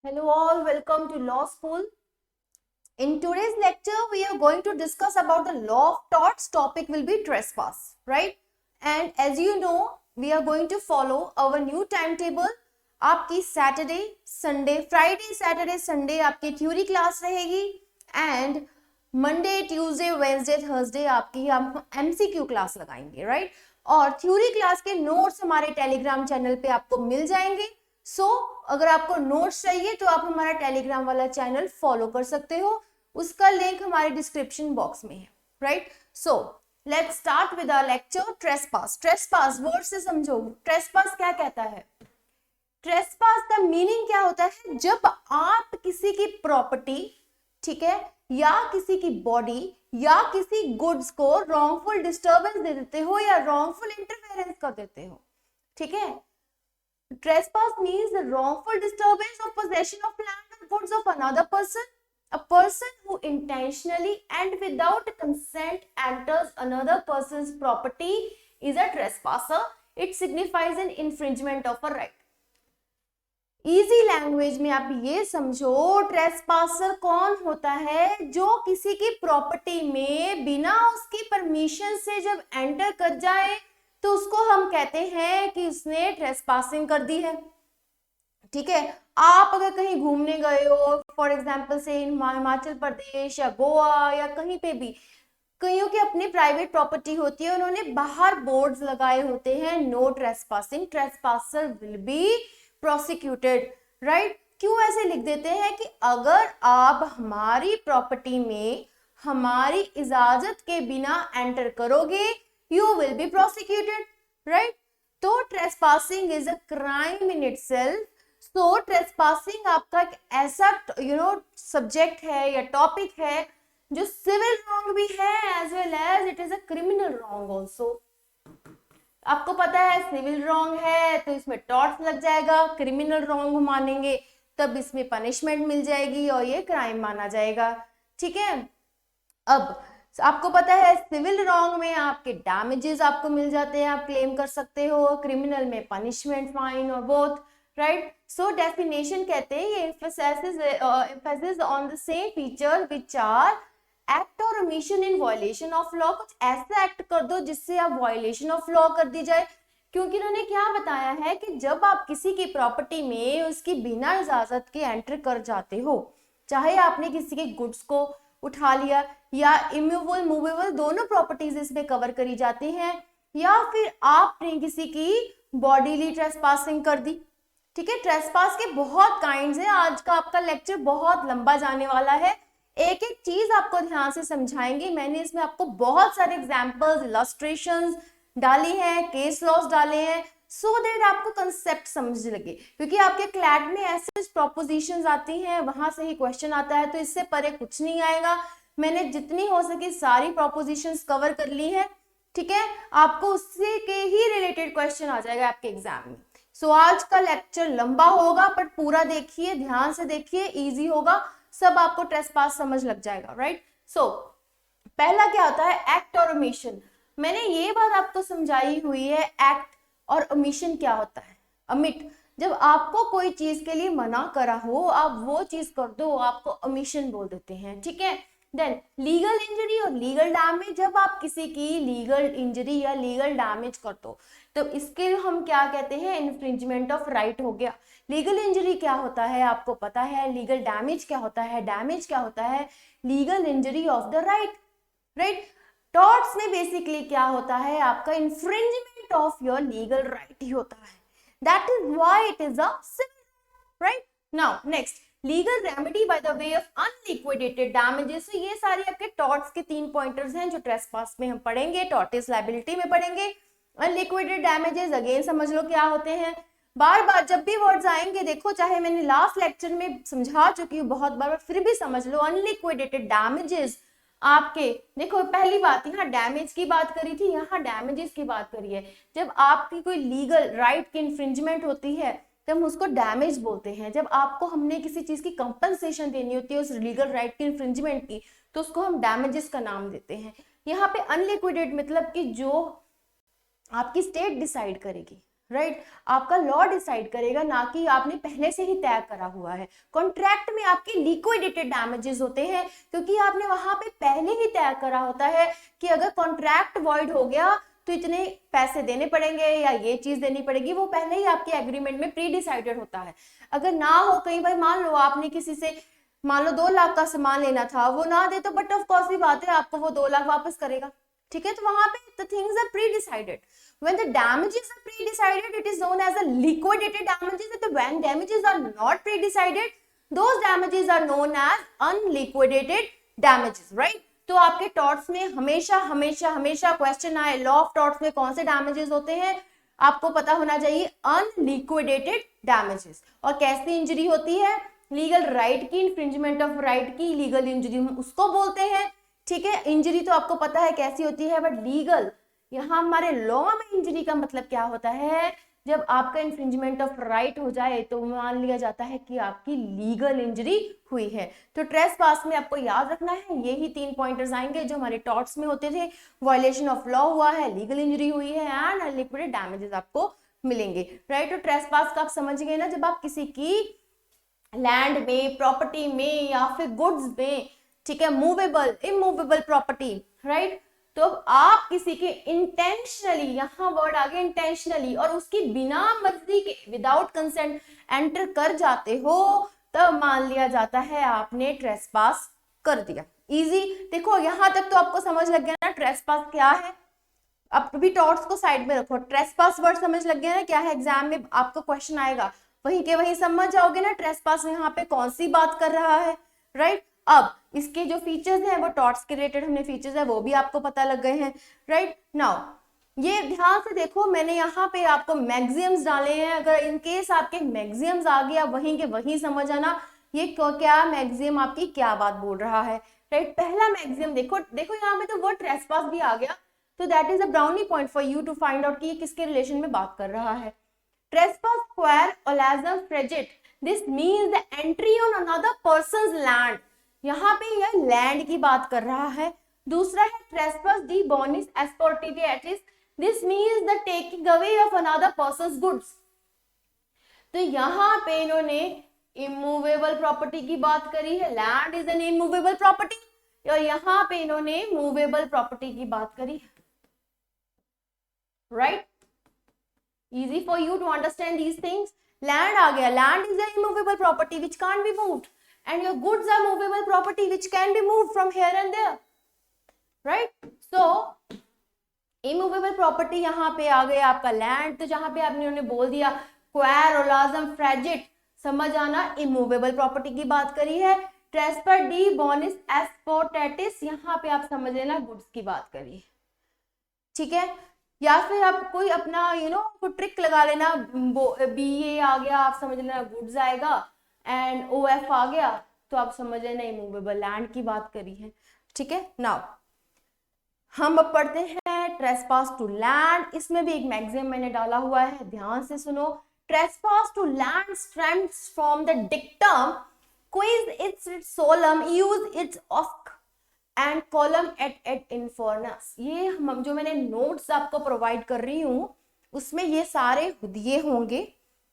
Hello all, welcome to Law School. In today's lecture, we are going to discuss about the law of torts. Topic will be trespass, right? And as you know, we are going to follow our new timetable. आपकी Saturday Sunday Friday Saturday Sunday आपकी theory class रहेगी and Monday Tuesday Wednesday Thursday आपकी हम MCQ class लगाएंगे, right? और theory class के notes हमारे Telegram channel पे आपको मिल जाएंगे. अगर आपको नोट्स चाहिए तो आप हमारा टेलीग्राम वाला चैनल फॉलो कर सकते हो. उसका लिंक हमारे डिस्क्रिप्शन बॉक्स में है, right? Let's start with our lecture. Trespass word से समझो. ट्रेसपास क्या कहता है? ट्रेसपास का मीनिंग क्या होता है? जब आप किसी की प्रॉपर्टी, ठीक है, या किसी की बॉडी या किसी गुड्स को रॉन्गफुल डिस्टर्बेंस दे देते हो या रॉन्गफुल इंटरफेरेंस कर देते हो, ठीक है. Trespass means the wrongful disturbance of possession of land or goods of another person. A person who intentionally and without consent enters another person's property is a trespasser. It signifies an infringement of a right. Easy language में आप ये समझो, ट्रेसपासर कौन होता है? जो किसी की प्रॉपर्टी में बिना उसकी परमिशन से जब एंटर कर जाए तो उसको हम कहते हैं कि उसने ट्रेसपासिंग कर दी है, ठीक है. आप अगर कहीं घूमने गए हो, फॉर एग्जांपल से हिमाचल प्रदेश या गोवा या कहीं पे भी, कईयों की अपनी प्राइवेट प्रॉपर्टी होती है, उन्होंने बाहर बोर्ड्स लगाए होते हैं, no trespassing, trespasser will be prosecuted, right? क्यों ऐसे लिख देते हैं कि अगर आप हमारी प्रॉपर्टी में हमारी इजाजत के बिना एंटर करोगे, you will be prosecuted, right? तो trespassing is a crime in itself. So trespassing आपका एक ऐसा सब्जेक्ट है या टॉपिक है जो सिविल रॉन्ग भी है as well as it is a criminal wrong also. आपको पता है सिविल रॉन्ग है तो इसमें टॉर्ट्स लग जाएगा, क्रिमिनल रॉन्ग मानेंगे तब इसमें पनिशमेंट मिल जाएगी और ये क्राइम माना जाएगा, ठीक है. अब आपको पता है सिविल रॉन्ग में आपके डैमेजेस आपको मिल जाते हैं, आप क्लेम कर सकते हो, क्रिमिनल में पनिशमेंट, फाइन और बोथ, राइट? सो डेफिनेशन कहते हैं ये emphasis on the same feature which are act और omission in violation of law. कुछ ऐसा एक्ट कर दो जिससे आप वायलेशन ऑफ लॉ कर दी जाए, क्योंकि उन्होंने क्या बताया है कि जब आप किसी की प्रॉपर्टी में उसकी बिना इजाजत के एंटर कर जाते हो, चाहे आपने किसी के गुड्स को उठा लिया या इमूवेबल मूवेबल दोनों प्रॉपर्टीज इसमें कवर करी जाती हैं, या फिर आपने किसी की बॉडीली ट्रेसपासिंग कर दी, ठीक है. ट्रेसपास के बहुत काइंड्स हैं. आज का आपका लेक्चर बहुत लंबा जाने वाला है, एक एक चीज आपको ध्यान से समझाएंगे. मैंने इसमें आपको बहुत सारे एग्जांपल्स, इलस्ट्रेशंस डाली हैं, केस लॉस डाले हैं, सो दैट आपको कंसेप्ट समझ लगे, क्योंकि आपके क्लैट में ऐसे प्रोपोजिशंस आती हैं, वहां से ही क्वेश्चन आता है, तो इससे परे कुछ नहीं आएगा. मैंने जितनी हो सके सारी प्रोपोजिशंस कवर कर ली है, ठीक है. आपको उससे के ही रिलेटेड क्वेश्चन आ जाएगा आपके एग्जाम में. आज का लेक्चर लंबा होगा पर पूरा देखिए, ध्यान से देखिए, इजी होगा, सब आपको ट्रेसपास समझ लग जाएगा, राइट? पहला क्या होता है? एक्ट और ओमिशन. मैंने ये बात आपको समझाई हुई है. एक्ट और ओमिशन क्या होता है? ओमिट, जब आपको कोई चीज के लिए मना करा हो, आप वो चीज कर दो, आपको ओमिशन बोल देते हैं, ठीक है. देन लीगल इंजरी और लीगल डैमेज. जब आप किसी की लीगल इंजरी या लीगल डैमेज कर दो तो इसके हम क्या कहते हैं? इन्फ्रिंजमेंट ऑफ राइट हो गया. लीगल इंजरी क्या होता है आपको पता है, लीगल डैमेज क्या होता है, डैमेज क्या होता है? Legal injury of the right, right. Torts में बेसिकली क्या होता है? आपका infringement of your legal right ही होता है. That is why it is a civil, right? Now next, legal remedy by the way of unliquidated damages. तो ये सारे आपके टॉर्ट्स के 3 पॉइंटर्स हैं जो ट्रेसपास में हम पढ़ेंगे, टॉर्टिस लायबिलिटी में पढ़ेंगे. अनलिक्विडेटेड डैमेजेस अगेन समझ लो क्या होते हैं. बार बार जब भी वर्ड्स आएंगे, देखो चाहे मैंने लास्ट लेक्चर में समझा चुकी हूँ बहुत बार, फिर भी समझ लो. अनलिक्विडेटेड डैमेजेस आपके, देखो पहली बात यहाँ डैमेज की बात करी थी, यहाँ डैमेजेस की बात करी है. जब आपकी कोई लीगल राइट की इन्फ्रिंजमेंट होती है तो हम उसको डैमेज बोलते हैं. जब आपको हमने किसी चीज की कंपनसेशन देनी होती है उस लीगल राइट की इन्फ्रिंजमेंट की, तो उसको हम डैमेजेस का नाम देते हैं. यहाँ पे अनलिक्विडेट मतलब कि जो आपकी स्टेट डिसाइड करेगी, राइट आपका लॉ डिसाइड करेगा, ना कि आपने पहले से ही तय करा हुआ है। कॉन्ट्रैक्ट में आपके लिक्विडेटेड डैमेजेस होते हैं, क्योंकि आपने वहां पे पहले ही तय करा होता है कि अगर कॉन्ट्रैक्ट वॉइड हो गया तो इतने पैसे देने पड़ेंगे या ये चीज देनी पड़ेगी, वो पहले ही आपके एग्रीमेंट में प्री डिसाइडेड होता है। अगर ना हो, कहीं भाई मान लो आपने किसी से मान लो 2 लाख का सामान लेना था, वो ना दे तो बट ऑफ कोर्स भी बात है आपको वो 2 लाख वापस करेगा, ठीक है। तो वहां पे the things are predecided. When the damages are pre-decided, it is known as a liquidated damages. And when damages are not pre-decided, those damages are known as unliquidated damages, right? तो आपके torts में हमेशा हमेशा हमेशा question आए law of torts में कौन से डैमेजेस होते हैं, आपको पता होना चाहिए अनलिक्विडेटेड डैमेजेस। और कैसी इंजरी होती है, लीगल राइट की, इन्फ्रिंजमेंट ऑफ राइट की लीगल इंजरी हम उसको बोलते हैं, ठीक है। इंजरी तो आपको पता है कैसी होती है, बट लीगल यहाँ हमारे लॉ में इंजरी का मतलब क्या होता है, जब आपका इन्फ्रिंजमेंट ऑफ राइट हो जाए तो मान लिया जाता है कि आपकी लीगल इंजरी हुई है। तो ट्रेसपास में आपको याद रखना है यही 3 पॉइंटर्स आएंगे जो हमारे टॉर्ट्स में होते थे, वायलेशन ऑफ लॉ हुआ है, लीगल इंजरी हुई है एंड अनलिक्विडेटेड डैमेजेस आपको मिलेंगे, राइट। तो ट्रेसपास का आप समझ गए ना, जब आप किसी की लैंड में, प्रॉपर्टी में या फिर गुड्स में, ठीक है, मूवेबल इमूवेबल प्रॉपर्टी, राइट, तो आप किसी के इंटेंशनली, यहां वर्ड आ गया इंटेंशनली, और उसकी बिना मर्जी के विदाउट कंसेंट एंटर कर जाते हो, तब मान लिया जाता है आपने ट्रेसपास कर दिया। इजी, देखो यहां तक तो आपको समझ लग गया ना ट्रेसपास क्या है। अब भी टॉर्ट्स को साइड में रखो, ट्रेसपास वर्ड समझ लग गया ना क्या है, एग्जाम में आपको क्वेश्चन आएगा वहीं के वहीं समझ जाओगे ना ट्रेसपास यहाँ पे कौन सी बात कर रहा है, राइट। अब इसके जो फीचर्स हैं वो टॉर्ट्स के रिलेटेड हमने फीचर्स है वो भी आपको पता लग गए हैं, राइट। नाउ ये ध्यान से देखो, मैंने यहाँ पे आपको मैक्सिम्स डाले हैं, अगर इनकेस आपके मैक्सिम्स आ गया वहीं के वहीं समझ आना ये क्या मैक्सिम आपकी क्या बात बोल रहा है, राइट। पहला मैक्सिम देखो, देखो यहाँ पे तो वर्ड ट्रेसपास भी आ गया, तो that is a brownie point for you to find out कि ये किसके रिलेशन में बात कर रहा है। Trespass square olasm fregit. This means the entry on another person's land. यहाँ पे यह लैंड की बात कर रहा है। दूसरा है trespass de bonis asportitatis. This means the taking away of another person's goods. तो यहाँ पे इन्होंने immovable property की बात करी है, land is an immovable property, और यहाँ पे इन्होंने movable property की बात करी है, right? Easy for you to understand these things. Land आ गया, land is an immovable property which can't be moved, and your goods are movable property which can be moved from here and there, right? So immovable property यहाँ पे आ गया आपका land, तो जहाँ पे आपने उन्हें बोल दिया quare olasm fragit, समझ आना immovable property की बात करी है। Trespass de bonis asportatis, यहाँ पे आप समझ लेना goods की बात करी है, ठीक है। या फिर आप कोई अपना कोई ट्रिक लगा लेना, BA आ गया आप समझ लेना गुड्स आएगा, एंड OF आ गया तो आप समझ लेना इमूवेबल लैंड की बात करी है, ठीक है। नाउ हम अब पढ़ते हैं ट्रेसपास टू लैंड। इसमें भी एक मैक्सिम मैंने डाला हुआ है, ध्यान से सुनो। Trespass to land stems from the dictum quis its solum use its osc and column et infernus। ये हम जो मैंने नोट्स आपको प्रोवाइड कर रही हूँ उसमें ये सारे दिए होंगे,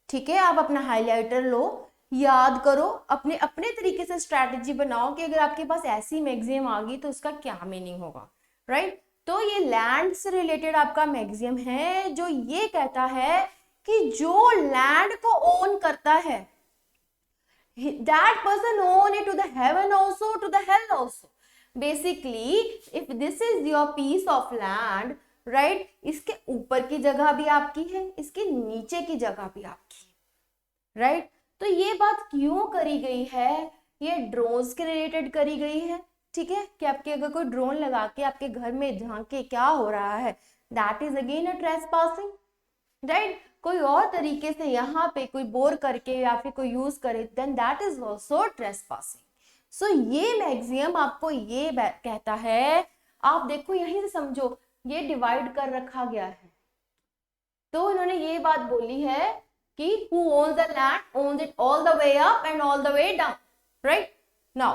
ठीक है। आप अपना हाईलाइटर लो, याद करो, अपने अपने तरीके से स्ट्रैटेजी बनाओ कि अगर आपके पास ऐसी मैक्सिम आ गई तो उसका क्या मीनिंग होगा, राइट। तो ये लैंड से रिलेटेड आपका मैक्सिम है जो ये कहता है कि जो लैंड को ओन करता है, that person own it to the heaven also, to the hell also. Basically, if this is your piece of land, right, इसके ऊपर की जगह भी आपकी है, इसके नीचे की जगह भी आपकी है, right? तो ये बात क्यों करी गई है, ये ड्रोन्स के रिलेटेड करी गई है, ठीक है, कि आपके अगर कोई ड्रोन लगा के आपके घर में झांके क्या हो रहा है, that is again a trespassing, right. कोई और तरीके से यहाँ पे कोई बोर करके या फिर कोई यूज करे, then that is also trespassing. So ये मैक्सिम आपको ये कहता है, आप देखो यहीं से समझो, ये डिवाइड कर रखा गया है, तो इन्होंने ये बात बोली है कि who owns the land owns it all the way up and all the way down, right? Now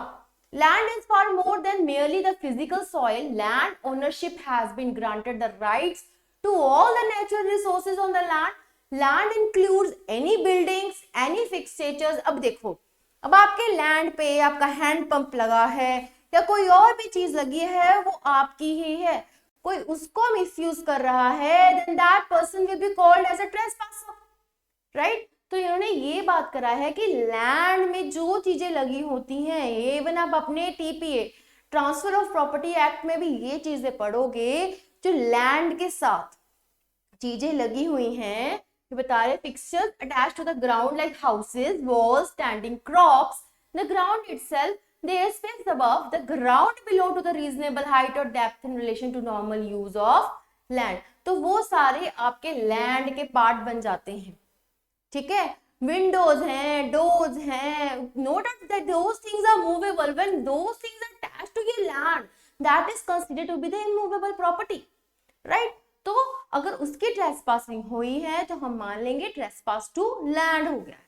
land is far more than merely the physical soil. Land ownership has been granted the rights to all the natural resources on the land. Land includes any buildings, any fixtures. अब देखो, अब आपके land पे आपका hand pump लगा है या कोई और भी चीज लगी है, वो आपकी ही है, कोई उसको मिसयूज कर रहा है, then that person will be called as a trespasser, right. तो इन्होंने ये बात करा है कि लैंड में जो चीजें लगी होती हैं, इवन आप अपने TPA transfer of property act में भी ये चीजें पढ़ोगे, जो लैंड के साथ चीजें लगी हुई हैं, ये बता रहे fixtures attached to the ground like houses, walls, standing crops, the ground itself, their space above, the ground below to the reasonable height or depth in relation to normal use of land। तो वो सारे आपके land के part बन जाते हैं, ठीक है। विंडोज हैं, डोर्स हैं, note that those things are movable, when those things are attached to your land, that is considered to be the immovable property, right. तो अगर उसकी ट्रेसपासिंग हुई है तो हम मान लेंगे ट्रेसपास टू लैंड हो गया है,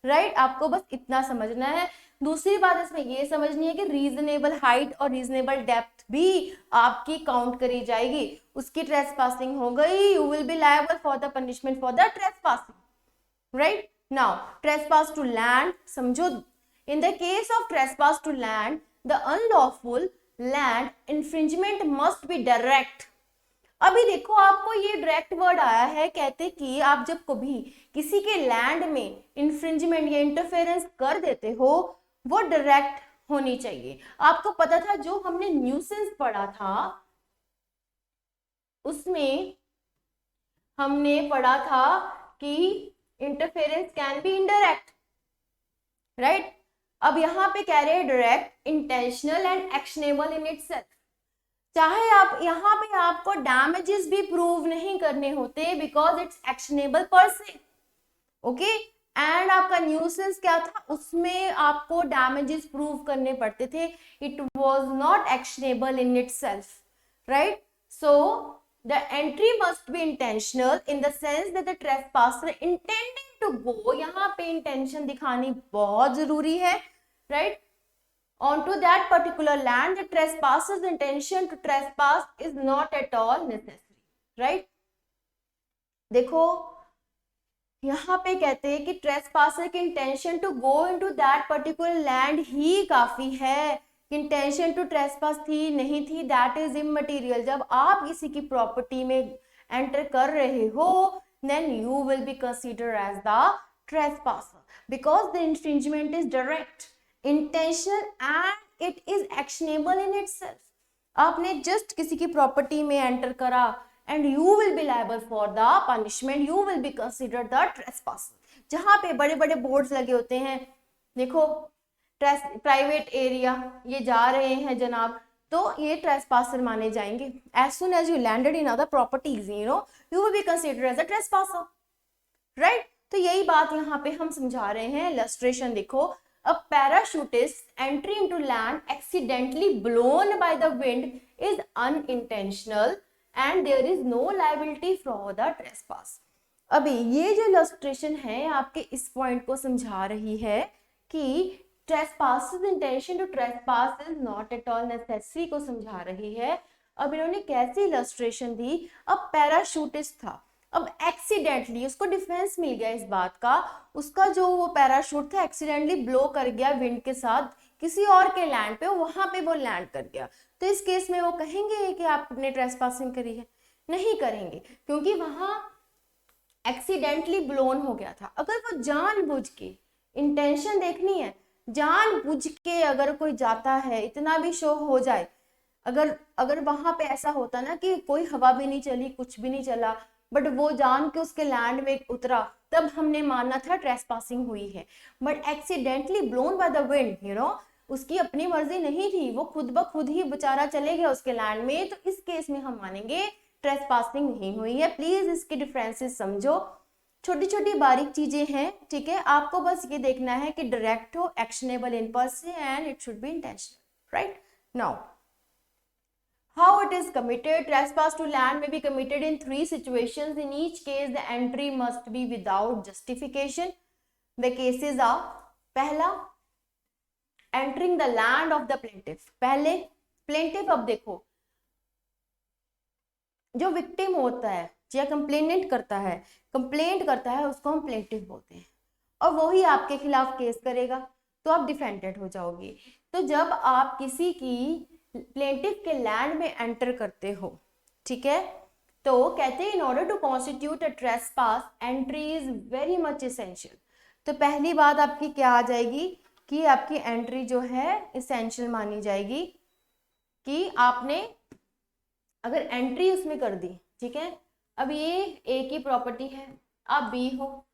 राइट। आपको बस इतना समझना है। दूसरी बात इसमें ये समझनी है कि रीजनेबल हाइट और रीजनेबल डेप्थ भी आपकी काउंट करी जाएगी, उसकी ट्रेसपासिंग हो गई, you will B liable for the punishment for the trespassing, right? Now, trespass to land, समझो, in the case of trespass to land, the unlawful land infringement must be direct। अभी देखो, आपको ये डायरेक्ट वर्ड आया है, कहते कि आप जब कभी किसी के लैंड में इंफ्रिंजमेंट या इंटरफेरेंस कर देते हो, वो डायरेक्ट होनी चाहिए। आपको पता था जो हमने न्यूसेंस पढ़ा था, उसमें हमने पढ़ा था कि interference can be indirect, right. अब यहां पे कह रहे हैं direct, intentional and actionable in itself. चाहे आप यहाँ पे आपको डैमेजेस भी प्रूव नहीं करने होते, बिकॉज इट्स एक्शनेबल पर से, ओके। एंड आपका न्यूसेंस क्या था, उसमें आपको डैमेजेस प्रूव करने पड़ते थे, it was not actionable in itself, right. So the entry must be intentional in the sense that the trespasser intending to go, यहाँ पे intention दिखानी बहुत जरूरी है, right, onto that particular land, the trespasser's intention to trespass is not at all necessary, right। देखो यहाँ पे कहते हैं कि ट्रेसपासर की intention to go into that particular land ही काफी है, इंटेंशन टू ट्रेसपास थी नहीं थी, दैट इज इमटेरियल। जब आप किसी की प्रॉपर्टी में एंटर कर रहे हो, then you will be consider as the trespasser, because the infringement is direct, intentional and it is actionable in itself. आपने जस्ट किसी की प्रॉपर्टी में एंटर करा and you will be liable for the punishment, you will be considered the trespasser। जहां पे बड़े बड़े boards लगे होते हैं, देखो प्राइवेट एरिया, ये जा रहे हैं जनाब, तो ये ट्रेसपासर माने जाएंगे। as soon as you landed in other properties, you will be considered as a trespasser, right। तो यही बात यहाँ पे हम समझा रहे हैं। illustration देखो, a parachutist entry into land accidentally blown by the wind is unintentional and there is no liability for the trespass। अभी ये जो illustration है आपके इस पॉइंट को समझा रही है कि trespasser's intention to trespass is not at all necessary को समझा रही है। अब इन्होंने कैसी illustration दी, अब पैराशूटिस्ट था, अब एक्सीडेंटली उसको डिफेंस मिल गया इस बात का, उसका जो वो पैराशूट था एक्सीडेंटली ब्लो कर गया विंड के साथ किसी और के लैंड पे, वहां पे वो लैंड कर गया। तो इस केस में वो कहेंगे कि आपने ट्रेसपासिंग करी है? नहीं करेंगे, क्योंकि वहां एक्सीडेंटली ब्लोन हो गया था। अगर वो जानबूझ के, इंटेंशन देखनी है, जानबूझ के अगर कोई जाता है, इतना भी शो हो जाए, अगर वहां पे ऐसा होता ना कि कोई हवा भी नहीं चली, कुछ भी नहीं चला, बट वो जान के उसके लैंड में उतरा, तब हमने माना था ट्रेसपासिंग हुई है। But accidentally blown by the wind, उसकी अपनी मर्जी नहीं थी, वो खुद ब खुद ही बेचारा चले गया उसके लैंड में, तो इस केस में हम मानेंगे ट्रेसपासिंग नहीं हुई है। प्लीज इसके डिफरेंसेस समझो, छोटी छोटी बारीक चीजें हैं, ठीक है। आपको बस ये देखना है कि डायरेक्ट हो, एक्शनेबल इन पर से, and it should be intentional, right. Now how it is committed, trespass to land may be committed in 3 situations, in each case the entry must be without justification। the cases are, पहला entering the land of the plaintiff, पहले plaintiff, अब देखो जो victim होता है या complainant करता है, कंप्लेंट करता है, उसको हम प्लेंटिफ बोलते हैं, और वही आपके खिलाफ केस करेगा, तो आप डिफेंडेंट हो जाओगे। तो जब आप किसी की प्लेंटिफ के लैंड में एंटर करते हो, ठीक है, तो कहते हैं in order to constitute a trespass entry is very much essential. तो पहली बात आपकी क्या आ जाएगी कि आपकी एंट्री जो है इसेंशियल मानी जाएगी, कि आपने अगर एंट्री उसमें कर दी, ठीक है, अब ये ए की प्रॉपर्टी है, आप बी हो,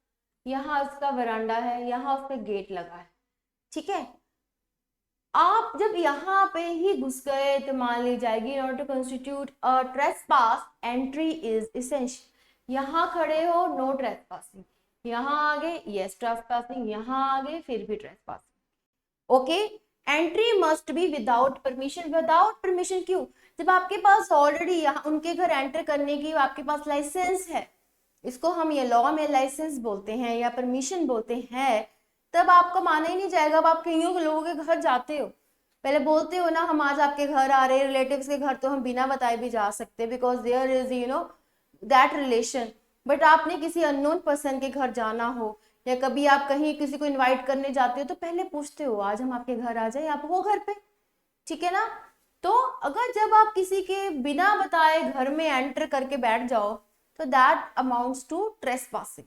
यहाँ उसका वरांडा है, यहाँ उसका गेट लगा है, ठीक है, आप जब यहाँ पे ही घुस गए तो मान ली जाएगी in order to constitute a trespass entry is essential. यहाँ खड़े हो नो ट्रेसपासिंग, यहाँ आगे यस ट्रेसपासिंग, यहाँ आगे फिर भी trespassing. Okay, entry must be without permission. Without permission क्यों? जब आपके पास ऑलरेडी यहाँ उनके घर एंटर करने की आपके पास लाइसेंस है, इसको हम ये लॉ में लाइसेंस बोलते हैं या परमिशन बोलते हैं, तब आपको माना ही नहीं जाएगा। अब आप कईयों के लोगों के घर जाते हो, पहले बोलते हो ना हम आज आपके घर आ रहे हैं, रिलेटिव्स के घर तो हम बिना बताए भी जा सकते because there is that relation. But आपने किसी अननोन पर्सन के घर जाना हो या कभी आप कहीं किसी को इनवाइट करने जाते हो तो पहले पूछते हो आज हम आपके घर आ जाए, आप हो घर पे, ठीक है ना। तो अगर जब आप किसी के बिना बताए घर में एंटर करके बैठ जाओ तो that amounts to trespassing,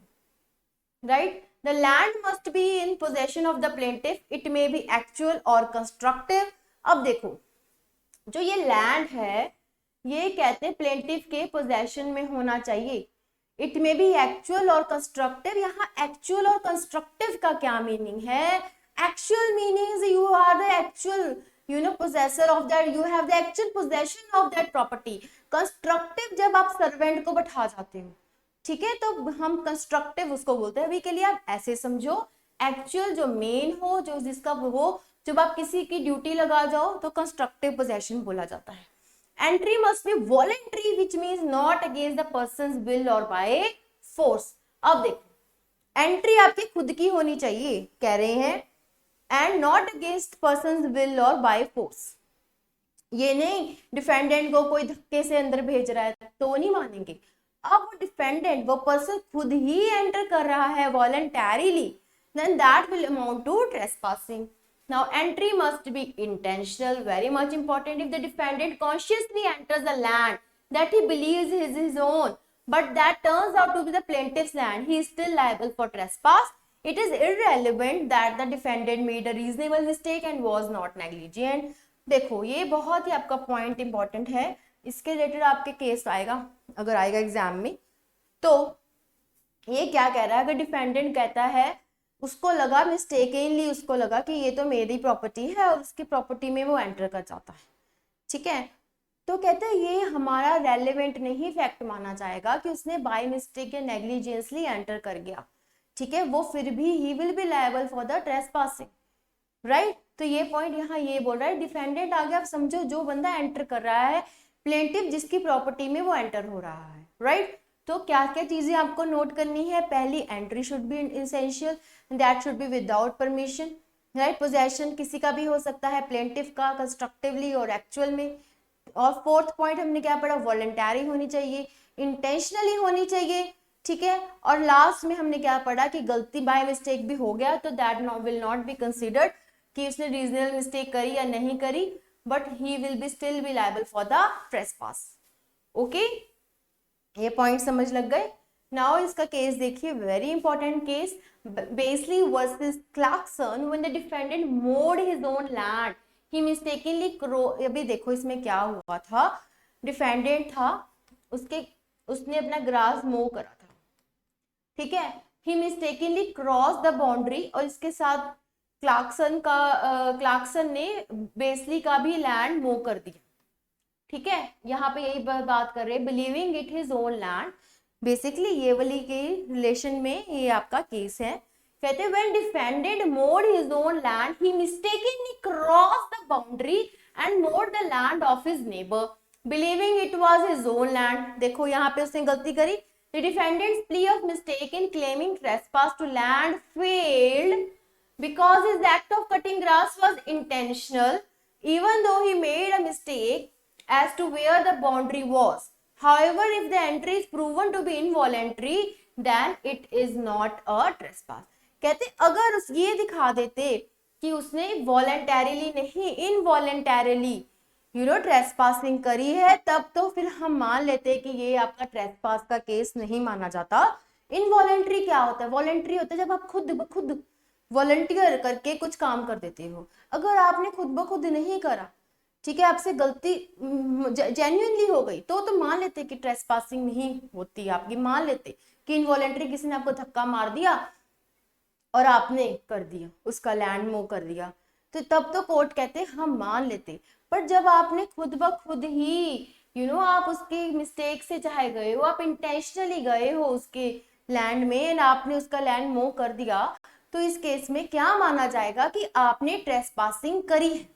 right. The land must be in possession of the plaintiff. It may be actual or constructive. अब देखो जो ये लैंड है ये कहते हैं प्लेंटिफ के पोजेशन में होना चाहिए। इट मे बी एक्चुअल और कंस्ट्रक्टिव। यहाँ एक्चुअल और कंस्ट्रक्टिव का क्या मीनिंग है? Actual meaning you are the actual possessor of that, you have the actual possession of that property. Constructive जब आप सर्वेंट को बैठा जाते हो, ठीक है, तो हम कंस्ट्रक्टिव उसको बोलते हैं। अभी के लिए आप ऐसे समझो, एक्चुअल जो मेन हो, जो जिसका हो, जब आप किसी की ड्यूटी लगा जाओ तो कंस्ट्रक्टिव पोजेशन बोला जाता है। Entry must be voluntary which means not against the persons will और बाय फोर्स। अब देखो एंट्री आपकी खुद की होनी चाहिए कह रहे हैं, and not against persons will और बाय फोर्स। ये नहीं डिफेंडेंट को कोई धक्के से अंदर भेज रहा है तो नहीं मानेंगे। अब वो डिफेंडेंट वो पर्सन खुद ही एंटर कर रहा है voluntarily, then that will amount to trespassing. Now entry must be intentional, very much important. If the defendant consciously enters the land that he believes is his own, but that turns out to be the plaintiff's land, he is still liable for trespass. It is irrelevant that the defendant made a reasonable mistake and was not negligent. देखो ये बहुत ही आपका point important है, इसके related आपके case आएगा अगर आएगा एग्जाम में। तो ये क्या कह रहा है, अगर डिफेंडेंट कहता है उसको लगा मिस्टेकनली, उसको लगा कि ये तो मेरी प्रॉपर्टी है और उसकी प्रॉपर्टी में वो एंटर कर जाता है, ठीक है, तो कहते हैं ये हमारा रेलेवेंट नहीं फैक्ट माना जाएगा कि उसने बाय मिस्टेक या नेग्लिजेंसली एंटर कर गया, ठीक है, वो फिर भी he will be liable for the trespassing, right. तो ये पॉइंट यहाँ ये बोल रहा है डिफेंडेंट आगे आप समझो जो बंदा एंटर कर रहा है, प्लेंटिफ जिसकी प्रॉपर्टी में वो एंटर हो रहा है, राइट। तो क्या क्या चीजें आपको नोट करनी है, पहली entry should be essential, that should be without permission, right. Possession किसी का भी हो सकता है, प्लेंटिफ का कंस्ट्रक्टिवली और एक्चुअल में। और फोर्थ पॉइंट हमने क्या पढ़ा, वॉलंटरी होनी चाहिए, इंटेंशनली होनी चाहिए, ठीक है। और लास्ट में हमने क्या पढ़ा कि गलती बाय मिस्टेक भी हो गया तो that will not be considered कि उसने रीजनल मिस्टेक करी या नहीं करी, but he will be still be liable for the trespass. Okay, ये पॉइंट समझ लग गए। नाउ इसका केस देखिए, very important case, Beasley versus Clarkson when the defendant mowed his own land he mistakenly अभी देखो इसमें क्या हुआ था, डिफेंडेंट था, उसने अपना ग्रास मो करा था, ठीक है, ही मिस्टेकनली क्रॉस द बाउंड्री, और इसके साथ क्लार्कसन ने बेस्ली का भी लैंड मो कर दिया, ठीक है। यहाँ पे यही बात कर रहे हैं, believing it his own land, basically ये वाली के रिलेशन में ये आपका केस है। कहते हैं when defendant mowed his own land he mistakenly cross the boundary and mowed the land of his neighbour believing it was his own land. देखो यहाँ पे उसने गलती करी, the defendant's plea of mistake in claiming trespass to land failed because his act of cutting grass was intentional, even though he made a mistake as to where the boundary was. However, if the entry is proven to be involuntary, then it is not a trespass. कहते अगर ये दिखा देते कि उसने voluntarily नहीं involuntarily trespassing करी है, तब तो फिर हम मान लेते कि ये आपका ट्रेसपास का केस नहीं माना जाता। इनवॉलेंट्री क्या होता है? वॉलेंट्री होता है जब आप खुद वॉलंटियर करके कुछ काम कर देते हो। अगर आपने खुद ब खुद नहीं करा, ठीक है, आपसे गलती जेन्युइनली हो गई, तो मान लेते कि ट्रेसपासिंग नहीं होती आपकी, मान लेते कि इनवॉलेंट्री किसी ने आपको धक्का मार दिया और आपने कर दिया, उसका लैंड मूव कर दिया, तो तब तो कोर्ट कहते हम मान लेते। पर जब आपने खुद ब खुद ही आप उसके मिस्टेक से चाहे गए हो, आप इंटेंशनली गए हो उसके लैंड में एंड आपने उसका लैंड मूव कर दिया, तो इस केस में क्या माना जाएगा कि आपने ट्रेसपासिंग करी है।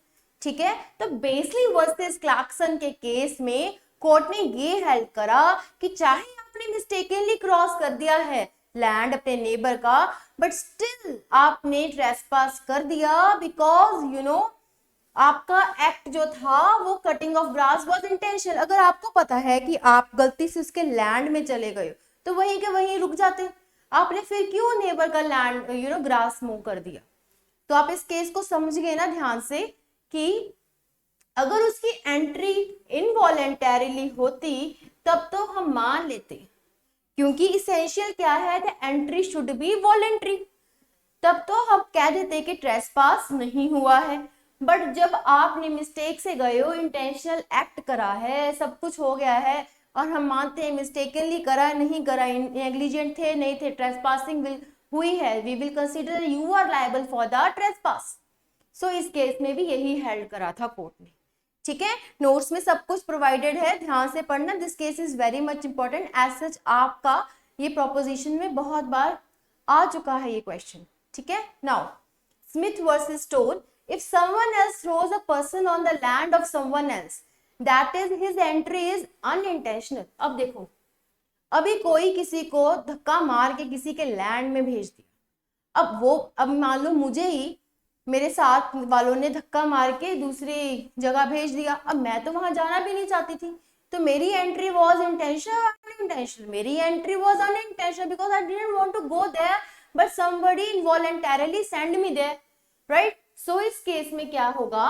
ठीक है, तो बेस्ली वर्सेस क्लार्कसन के केस में कोर्ट ने ये हेल्ड करा कि चाहे आपने मिस्टेकनली क्रॉस कर दिया है लैंड अपने नेबर का, बट स्टिल आपने ट्रेसपास कर दिया बिकॉज आपका एक्ट जो था वो cutting of grass was intentional. अगर आपको पता है कि आप गलती से उसके लैंड में चले गए तो वहीं के वहीं रुक जाते, आपने फिर क्यों नेबर का लैंड ग्रास मूव कर दिया। तो आप इस केस को समझ गए ना ध्यान से कि अगर उसकी एंट्री इनवॉलेंटरीली होती तब तो हम मान लेते, क्योंकि इसेंशियल क्या है, the entry should be voluntary, तब तो हम कह देते कि ट्रेसपास नहीं हुआ है। बट जब आपने मिस्टेक से गए हो, इंटेंशनल एक्ट करा है, सब कुछ हो गया है और हम मानते हैं मिस्टेकनली करा नहीं करा, नेग्लिजेंट थे नहीं थे, ट्रेसपासिंग हुई है, we will consider you are liable for the trespass. So इस केस में भी यही हेल्ड करा था कोर्ट ने। ठीक है, नोट्स में सब कुछ प्रोवाइडेड है, ध्यान से पढ़ना। This case is very much important, as such आपका ये प्रोपोजिशन में बहुत बार आ चुका है ये क्वेश्चन। ठीक है, now Smith versus stone, if someone else throws a person on the land of someone else, that is his entry is unintentional। अब देखो, अभी कोई किसी को धक्का मार के किसी के लैंड में भेज दिया, अब मान लो मुझे ही मेरे साथ वालों ने धक्का मार के दूसरी जगह भेज दिया, अब मैं तो वहां जाना भी नहीं चाहती थी, तो मेरी एंट्री वाज इंटेंशनल अनइंटेंशनल? मेरी entry was unintentional because I didn't want to go there, but somebody involuntarily send me there, right. So इस केस में क्या होगा,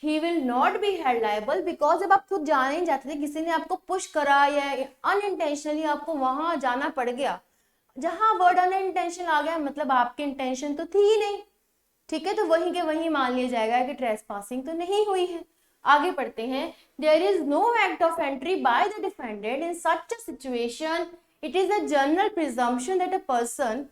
he will not be held liable because जब आप खुद जाने नहीं जाते थे, किसी ने आपको पुश करा या अनइंटेंशनली आपको वहां जाना पड़ गया, जहां वर्ड अनइंटेंशनल आ गया मतलब आपकी इंटेंशन तो थी ही नहीं। ठीक है, तो वहीं के वहीं मान लिया जाएगा कि ट्रेसपासिंग तो नहीं हुई है। आगे पढ़ते हैं, there is no act of entry by the defendant in such a situation, it is a general presumption that a person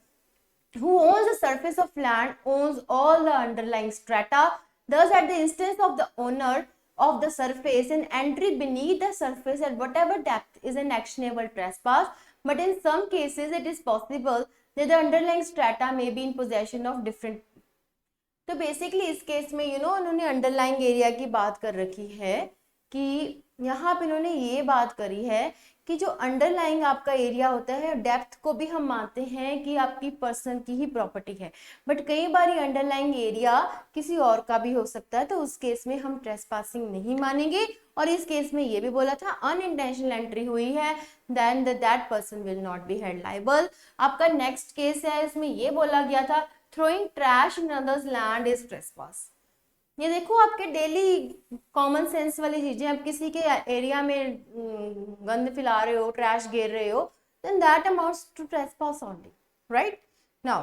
who owns the surface of land owns all the underlying strata, thus at the instance of the owner of the surface an entry beneath the surface at whatever depth is an actionable trespass, but in some cases it is possible that the underlying strata may be in possession of different। तो basically इस case में उन्होंने underlying area की बात कर रखी है कि यहाँ पे इन्होंने ये बात करी है कि जो अंडरलाइंग आपका एरिया होता है, डेप्थ को भी हम मानते हैं कि आपकी पर्सन की ही प्रॉपर्टी है, बट कई बार ये अंडरलाइंग एरिया किसी और का भी हो सकता है, तो उस केस में हम ट्रेसपासिंग नहीं मानेंगे। और इस केस में ये भी बोला था अनइंटेंशनल एंट्री हुई है, then that person will not be held liable. आपका नेक्स्ट केस है, इसमें ये बोला गया था throwing trash in others land is trespass। ये देखो आपके डेली कॉमन सेंस वाली चीजें, आप किसी के एरिया में गंद फैला रहे हो, ट्रैश गिर रहे हो, then that amounts to trespass only, right? Now,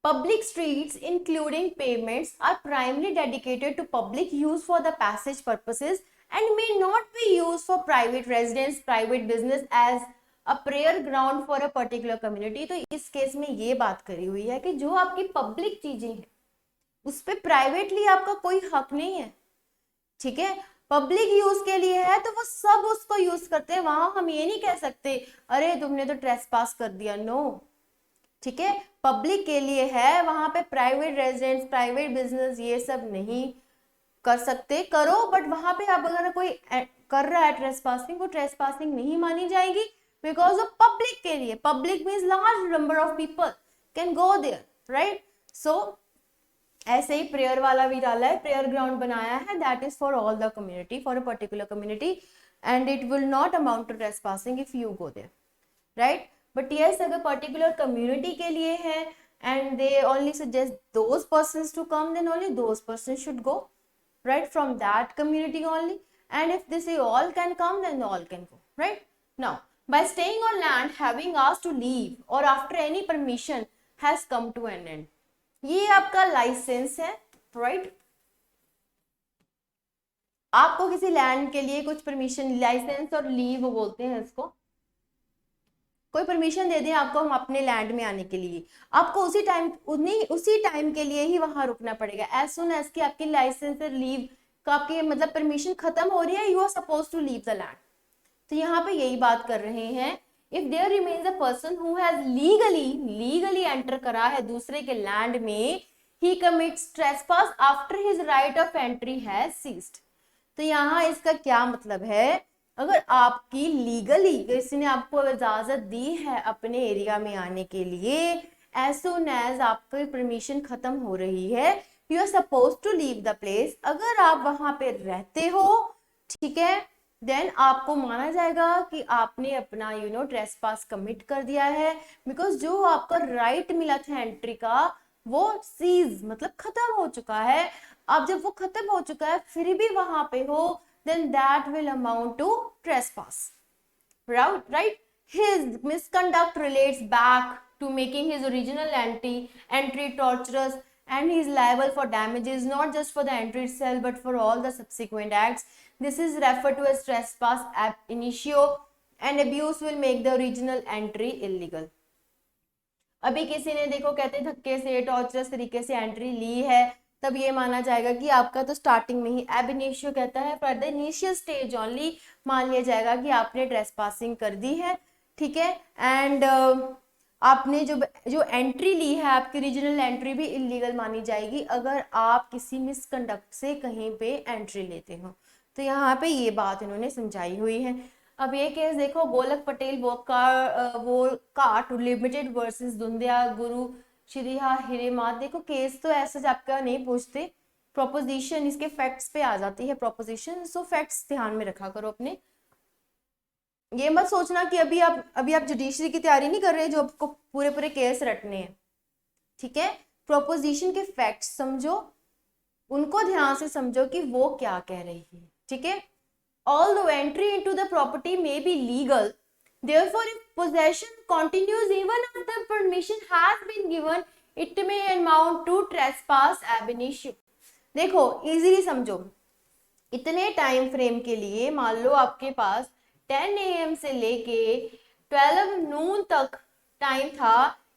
public streets including pavements are primarily dedicated to public use for the passage purposes and may not be used for private residence, private business as a prayer ground for a particular community। तो इस case में ये बात करी हुई है कि जो आपकी पब्लिक चीजें हैं उस पे प्राइवेटली आपका कोई हक नहीं है। ठीक है, पब्लिक यूज के लिए है तो वो सब उसको यूज करते हैं, वहां हम ये नहीं कह सकते अरे तुमने तो ट्रेसपास कर दिया, नो। ठीक है, पब्लिक के लिए है, वहां पे प्राइवेट रेजिडेंस, प्राइवेट बिजनेस ये सब नहीं कर सकते, करो, बट वहां पे आप अगर कोई कर रहा है ट्रेसपासिंग, वो ट्रेसपासिंग नहीं मानी जाएगी बिकॉज ऑफ पब्लिक के लिए। Public means large number of people can go there, right. So ऐसे ही प्रेयर वाला भी डाला है, प्रेयर ग्राउंड बनाया है, that is for all the community, for a particular community. and it will not amount to trespassing if you go there, right? But yes, अगर particular community के लिए है and they only suggest those persons to come, then only those persons should go, right, from that community only. And if they say all can come, then all can go, right? Now, by staying on land, having asked to leave or after any permission has come to an end. ये आपका licence है, right? आपको किसी land के लिए कुछ permission, licence और leave बोलते हैं इसको, कोई परमिशन दे दें आपको हम अपने लैंड में आने के लिए, आपको उसी टाइम के लिए ही वहां रुकना पड़ेगा। एज सुन एज की आपकी लाइसेंस और लीव का आपकी मतलब परमिशन खत्म हो रही है, you are suppose to leave the land. तो यहाँ पे यही बात कर रहे हैं, if there remains a person who has legally enter करा है दूसरे के लैंड में, he commits trespass after his right of entry has ceased. तो यहाँ इसका क्या मतलब है, अगर आपकी लीगली किसी ने आपको इजाजत दी है अपने एरिया में आने के लिए, एज सुन एज आपकी परमिशन खत्म हो रही है, you are suppose to leave the place. अगर आप वहां पे रहते हो, ठीक है, देन आपको माना जाएगा कि आपने अपना ट्रेसपास कमिट कर दिया है, बिकॉज जो आपका राइट मिला था एंट्री का वो सीज मतलब खत्म हो चुका है। अब जब वो खत्म हो चुका है फिर भी वहां पे हो, then that will amount to trespass, right? His misconduct relates back to making his original entry torturous, and he is liable for damages not just for the entry itself but for all the subsequent acts. This is referred to as trespass ab initio, and abuse will make the original entry illegal. अभी किसी ने देखो कहते धक्के से torturers तरीके से entry ली है, तब ये माना जाएगा कि आपका तो स्टार्टिंग में ही एब इनिशियो कहता है for the initial stage only मान लिया जाएगा कि आपने ट्रेसपासिंग कर दी है, ठीक है। एंड आपने जो एंट्री ली है आपकी रीजनल एंट्री भी इलीगल मानी जाएगी अगर आप किसी मिसकंडक्ट से कहीं पे एंट्री लेते हो। तो यहाँ पे ये बात इन्होंने समझाई हुई है। अब ये केस देखो, गोलक पटेल वो काट लिमिटेड वर्सेस दुंदिया गुरु श्रीहा हिरेमात। देखो केस तो ऐसा आपका नहीं पूछते, प्रोपोजिशन इसके फैक्ट्स पे आ जाती है प्रोपोजिशन, सो फैक्ट्स ध्यान में रखा करो अपने। ये मत सोचना कि अभी आप जुडिशरी की तैयारी नहीं कर रहे जो आपको पूरे केस रटने हैं, ठीक है। प्रोपोजिशन के फैक्ट्स समझो, उनको ध्यान से समझो कि वो क्या कह रही है, ठीक है। Although entry into the property may be legal, therefore if possession continues even after permission has been given, it may amount to trespass ab initio. देखो इजीली समझो, इतने टाइम फ्रेम के लिए मान लो आपके पास 10 AM से लेके 12 नून तक टाइम था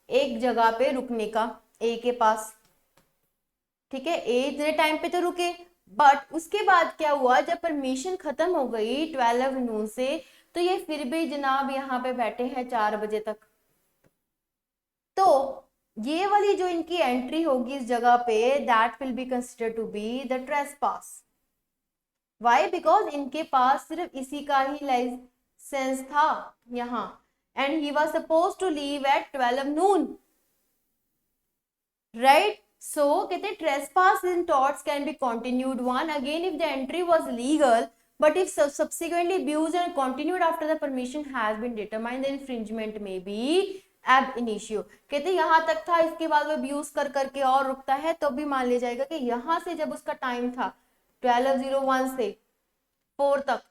एक जगह पे रुकने का ए के पास, ठीक है। ए इतने टाइम पे तो रुके, बट उसके बाद क्या हुआ, जब परमिशन खत्म हो गई 12 नून से, तो ये फिर भी जनाब यहाँ पे बैठे हैं 4 बजे तक। तो ये वाली जो इनकी एंट्री होगी इस जगह पे, that will be considered to be the trespass. Why? Because इनके पास सिर्फ इसी का ही लाइसेंस था यहाँ, and he was suppose to leave at 12 noon, right. So, कहते हैं trespass in torts can be continued one again if the entry was legal, but if subsequently abused and continued after the permission has been determined, the infringement may be ab initio. कहते हैं यहाँ तक था, इसके बाद वो abuse कर करके और रुकता है तो भी मान लिया जाएगा कि यहाँ से जब उसका टाइम था 12:01 से 4 तक,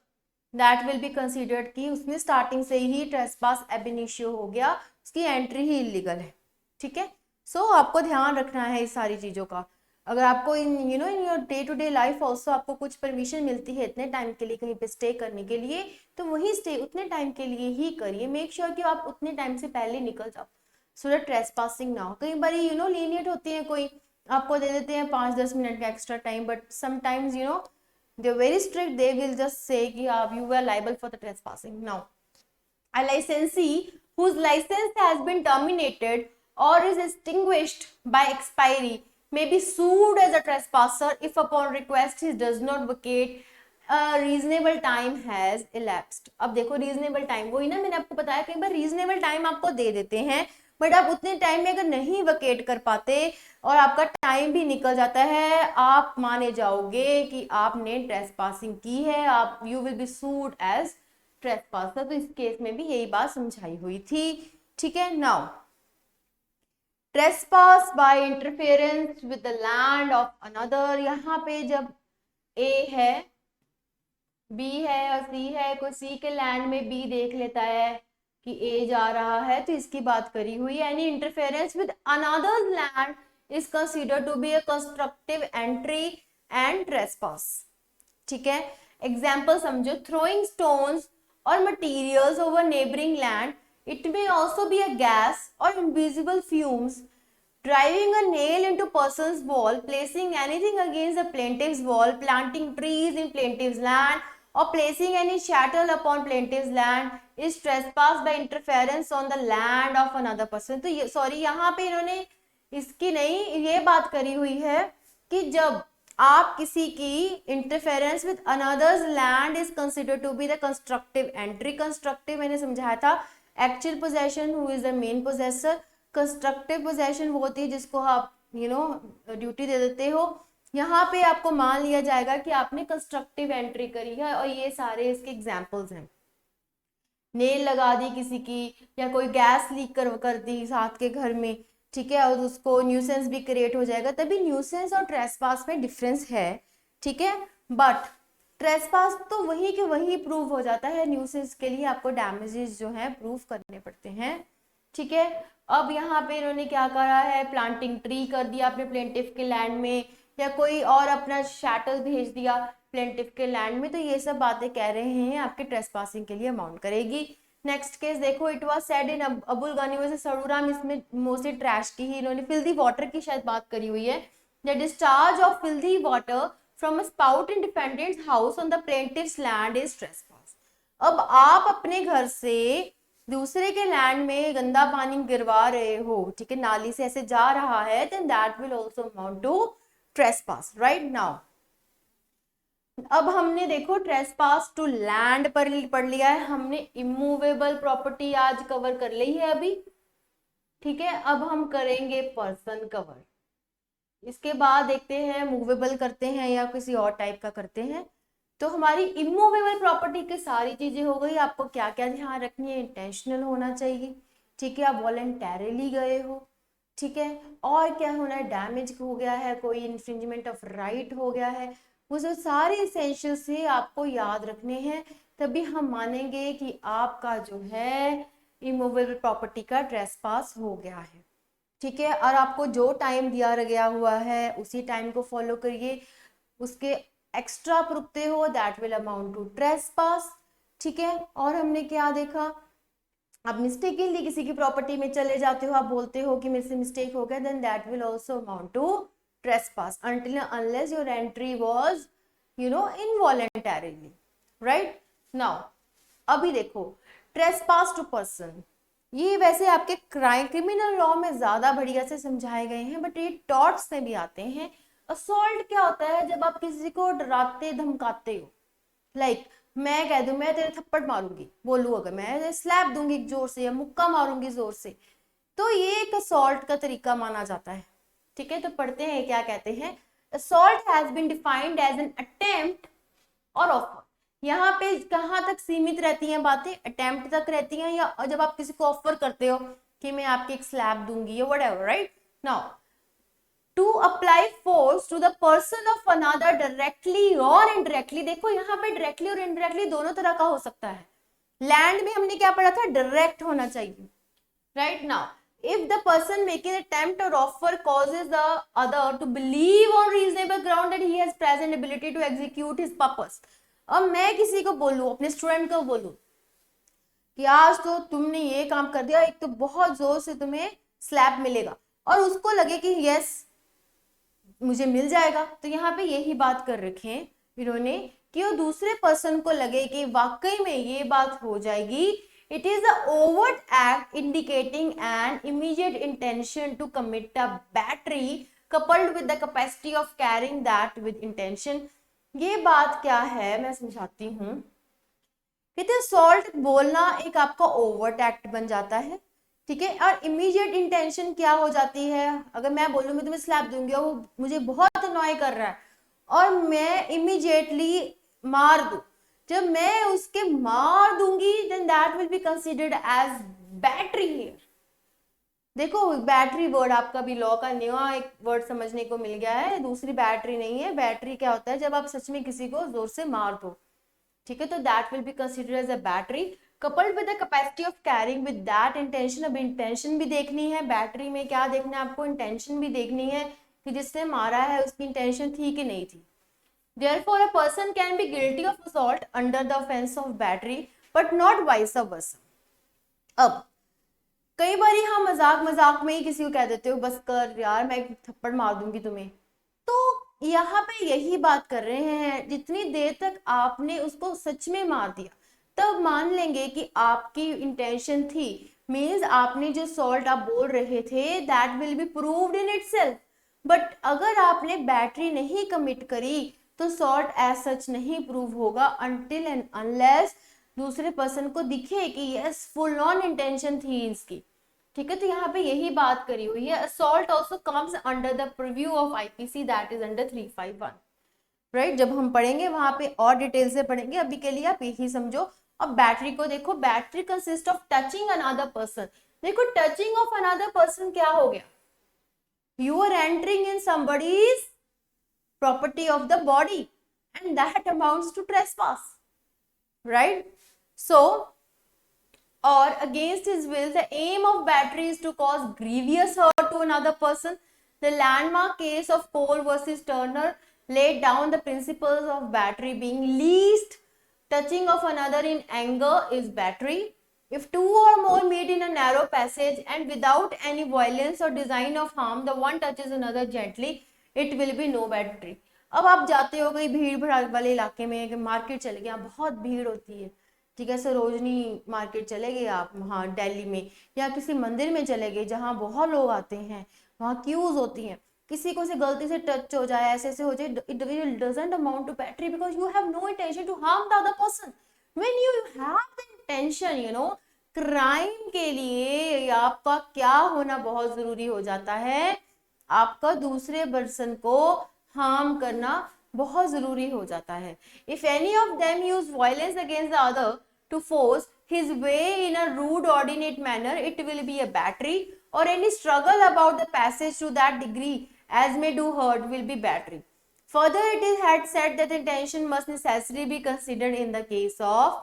that will be considered कि उसने स्टार्टिंग से ही trespass ab initio हो गया, उसकी एंट्री ही इलीगल है, ठीक है। सो आपको ध्यान रखना है इस सारी चीज़ों का। अगर आपको in your day to day life also आपको कुछ परमिशन मिलती है इतने टाइम के लिए कहीं पे स्टे करने के लिए, तो वही स्टे उतने टाइम के लिए ही करिए। मेक श्योर कि आप उतने टाइम से पहले निकल जाओ, सो दैट ट्रेसपासिंग ना हो। कई बार लीनियंट होती है, कोई आपको दे देते हैं 5-10 मिनट का extra time, but sometimes they are very strict, they will just say कि आप you are liable for the trespassing. Now a licensee whose license has been terminated or is extinguished by expiry may be sued as a trespasser if upon request he does not vacate a reasonable time has elapsed. अब देखो reasonable time, वही ना मैंने आपको बताया, कई बार reasonable time आपको दे देते हैं बट आप उतने टाइम में अगर नहीं वकेट कर पाते और आपका टाइम भी निकल जाता है, आप माने जाओगे कि आपने ट्रेसपासिंग की है, आप you will be sued as trespasser. तो इस केस में भी यही बात समझाई हुई थी। ठीक है, now trespass by interference with the land of another. यहाँ पे जब ए है, बी है और सी है, कोई सी के लैंड में बी देख लेता है कि ए जा रहा है, तो इसकी बात करी हुई। Any interference with another land is considered to be a constructive entry and trespass. ठीक है, एग्जाम्पल समझो, थ्रोइंग स्टोन्स और materials over neighbouring land, it may also be a gas और invisible fumes, driving a nail into person's wall, placing anything against the plaintiff's wall, planting trees in plaintiff's land, or placing any chattel upon plaintiff's land is trespass by interference on the land of another person। तो ये sorry, यहाँ पे इन्होंने इसकी नहीं, ये बात करी हुई है कि जब आप किसी की interference with another's land is considered to be the constructive entry. Constructive मैंने समझाया था, actual possession who is the main possessor. Constructive possession वो होती है जिसको आप ड्यूटी दे देते हो। यहाँ पे आपको मान लिया जाएगा कि आपने कंस्ट्रक्टिव एंट्री करी है, और ये सारे इसके एग्जाम्पल्स हैं। नेल लगा दी किसी की, या कोई गैस लीक कर दी साथ के घर में, ठीक है, और उसको न्यूसेंस भी क्रिएट हो जाएगा। तभी न्यूसेंस और ट्रेसपास में डिफरेंस है। ठीक है, बट ट्रेसपास तो वही के वही प्रूव हो जाता है, न्यूसेंस के लिए आपको डैमेजेस जो है प्रूव करने पड़ते हैं। ठीक है, अब यहाँ पे इन्होंने क्या करा है, प्लांटिंग ट्री कर दिया अपने प्लेंटिफ के लैंड में, या कोई और अपना शैटल भेज दिया प्लेंटिफ के लैंड में, तो ये सब बातें कह रहे हैं आपके ट्रेसपासिंग के लिए अमाउंट करेगी। नेक्स्ट केस देखो, it was said in Abul Gani versus Saruram, इसमें मोस्टली ट्रैश की ही इन्होंने फिल्दी वाटर की शायद बात करी हुई है। The discharge of filthy water from a spout in defendant's house on the plaintiff's land is trespass. अब आप अपने घर से दूसरे के लैंड में गंदा पानी गिरवा रहे हो, ठीक है, नाली से ऐसे जा रहा है, then that will also amount to trespass. Right, now अब हमने देखो ट्रेसपास टू लैंड पर पढ़ लिया है, हमने इमूवेबल प्रॉपर्टी आज कवर कर ली है अभी। ठीक है, अब हम करेंगे पर्सन कवर। इसके बाद देखते हैं मूवेबल करते हैं या किसी और टाइप का करते हैं। तो हमारी इमूवेबल प्रॉपर्टी की सारी चीजें हो गई। आपको क्या क्या ध्यान रखनी है, इंटेंशनल होना चाहिए, ठीक है, आप वॉलंटरली गए हो, ठीक है, और क्या होना है, डैमेज हो गया है, कोई इन्फ्रिंजमेंट ऑफ राइट हो गया है, वो सब सारे इसेंशियल से आपको याद रखने हैं, तभी हम मानेंगे कि आपका जो है इमूवेबल प्रॉपर्टी का ट्रेसपास हो गया है। ठीक है, और आपको जो टाइम दिया गया हुआ है उसी टाइम को फॉलो करिए, उसके एक्स्ट्रा रुकते हो that will amount to trespass. ठीक है, और हमने क्या देखा, आप मिस्टेकली किसी की प्रॉपर्टी में चले जाते हो, आप बोलते हो कि मेरे से मिस्टेक हो गया, then that will also amount to trespass until unless your entry was involuntarily। right now अभी देखो ट्रेसपास टू पर्सन, ये वैसे आपके क्रिमिनल लॉ में ज्यादा बढ़िया से समझाए गए हैं, बट ये टॉर्ट्स में भी आते हैं। असॉल्ट क्या होता है, जब आप किसी को डराते धमकाते हो, लाइक मैं कह दूं मैं तेरे थप्पड़ मारूंगी, बोलूं अगर मैं स्लैप दूंगी जोर से या मुक्का मारूंगी जोर से, तो ये एक असॉल्ट का तरीका माना जाता है। ठीक है, तो पढ़ते हैं क्या कहते हैं। Assault has been defined as an attempt और ऑफर। यहाँ पे कहाँ तक सीमित रहती हैं बातें, अटेम्प्ट तक रहती हैं, या जब आप किसी को ऑफर करते हो कि मैं आपकी एक स्लैप दूंगी या whatever. Right, now to apply force to the person of another directly और इनडायरेक्टली। देखो यहाँ पे डायरेक्टली और इनडायरेक्टली दोनों तरह का हो सकता है। लैंड में हमने क्या पढ़ा था, डायरेक्ट होना चाहिए। Right, now if the person making attempt or offer causes the other to believe on reasonable ground that he has present ability to execute his purpose। अब मैं किसी को बोलूं, अपने स्टूडेंट को बोलूं कि आज तो तुमने ये काम कर दिया, एक तो बहुत जोर से तुम्हें स्लैप मिलेगा, और उसको लगे कि यस मुझे मिल जाएगा, तो यहाँ पे यही बात कर रखे हैं इन्होंने कि वो दूसरे पर्सन को लगे कि वाकई में ये बात हो जाएगी। It is an overt act indicating an immediate intention to commit a battery coupled with the capacity of carrying that with intention। ये बात क्या है मैं समझाती हूँ। कहते हैं सॉल्ट बोलना एक आपका ओवर्ट एक्ट बन जाता है, ठीक है। और इमीडिएट इंटेंशन क्या हो जाती है, अगर मैं बोलूँ मैं तुम्हें स्लैप दूंगी और वो मुझे बहुत अनॉय कर रहा है और मैं इमीडिएटली मार दूं, जब मैं उसके मार दूंगी then that will be considered as battery here. देखो बैटरी वर्ड आपका भी लॉ का नया एक वर्ड समझने को मिल गया है, दूसरी बैटरी नहीं है। बैटरी क्या होता है, जब आप सच में किसी को जोर से मार दो, ठीक है, तो that will be considered as a battery coupled with the capacity of carrying with that intention. अब इंटेंशन भी देखनी है, बैटरी में क्या देखना है आपको, इंटेंशन भी देखनी है कि जिसने मारा है उसकी इंटेंशन थी कि नहीं थी। Therefore, a person can be guilty of assault under the offense of battery, but not vice versa. अब कई बार हम मजाक मजाक में ही किसी को कह देते हो बस कर यार मैं थप्पड़ मार दूंगी तुम्हें, तो यहाँ पे यही बात कर रहे हैं, जितनी देर तक आपने उसको सच में मार दिया तब मान लेंगे कि आपकी इंटेंशन थी, मीन्स आपने जो सॉल्ट आप बोल रहे थे that will be proved in itself. But अगर आपने बैटरी नहीं कमिट करी तो सॉल्ट एज सच नहीं प्रूव होगा अनटिल एंड अनलेस दूसरे पर्सन को दिखे कि यस फुल ऑन इंटेंशन थी इसकी, ठीक है। तो यहाँ पे यही बात करी हुई है, assault also comes under the preview of IPC that is under 351, right. जब हम पढ़ेंगे वहां पे और डिटेल से पढ़ेंगे, अभी के लिए आप यही समझो। अब बैटरी को देखो, battery consist of touching another person. देखो टचिंग ऑफ अनदर पर्सन क्या हो गया, you are entering in somebody's property of the body and that amounts to trespass, right. So or against his will, the aim of battery is to cause grievous hurt to another person. The landmark case of Cole versus Turner laid down the principles of battery being least touching of another in anger is battery. If two or more meet in a narrow passage and without any violence or design of harm, the one touches another gently, it will be no battery. अब आप जाते हो कहीं भीड़ भाड़ वाले इलाके में, मार्केट चले गए, बहुत भीड़ होती है, ठीक है, सरोजनी मार्केट चले गए आप वहाँ दिल्ली में, या किसी मंदिर में चले गए जहाँ बहुत लोग आते हैं, वहाँ क्यूज होती हैं, किसी को से गलती से टच हो जाए, ऐसे हो जाए, it doesn't amount to battery because you have no intention to harm the other person. When you have the intention, you know, crime के लिए आपका क्या होना बहुत जरूरी हो जाता है, आपका दूसरे पर्सन को हार्म करना बहुत जरूरी हो जाता है। If any of them use violence against the other to force his way in a rude ordinate manner, it will be a battery, और any struggle about the passage to that degree as may do hurt will be battery. Further, it is had said that intention must necessarily be considered in the case of,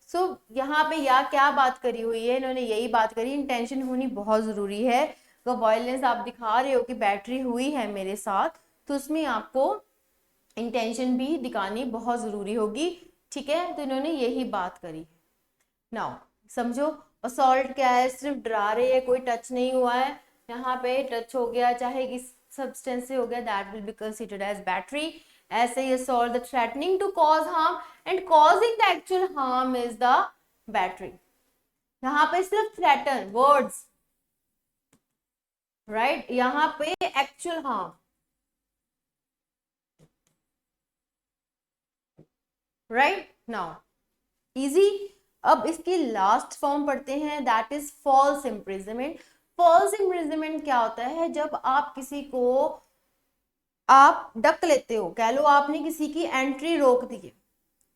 so यहाँ पे या क्या बात करी हुई है, इन्होंने यही बात करी, इंटेंशन होनी बहुत जरूरी है। अगर वायलेंस आप दिखा रहे हो कि बैटरी हुई है मेरे साथ, तो उसमें आपको इंटेंशन भी दिखानी बहुत जरूरी होगी, ठीक है। तो इन्होंने यही बात करी। नाउ समझो असॉल्ट क्या है, सिर्फ डरा रहे हैं, कोई टच नहीं हुआ है, यहाँ पे टच हो गया चाहे किस सब्सटेंस से हो गया, that will be considered as battery. ऐसे ही assault the threatening to cause harm and causing the actual harm is the battery. यहाँ पे सिर्फ थ्रेटन वर्ड्स, राइट, यहाँ पे actual harm, right. Now easy. अब इसकी लास्ट फॉर्म पढ़ते हैं, that is false imprisonment. False imprisonment क्या होता है, जब आप किसी को आप डक लेते हो, कह लो आपने किसी की एंट्री रोक दी है,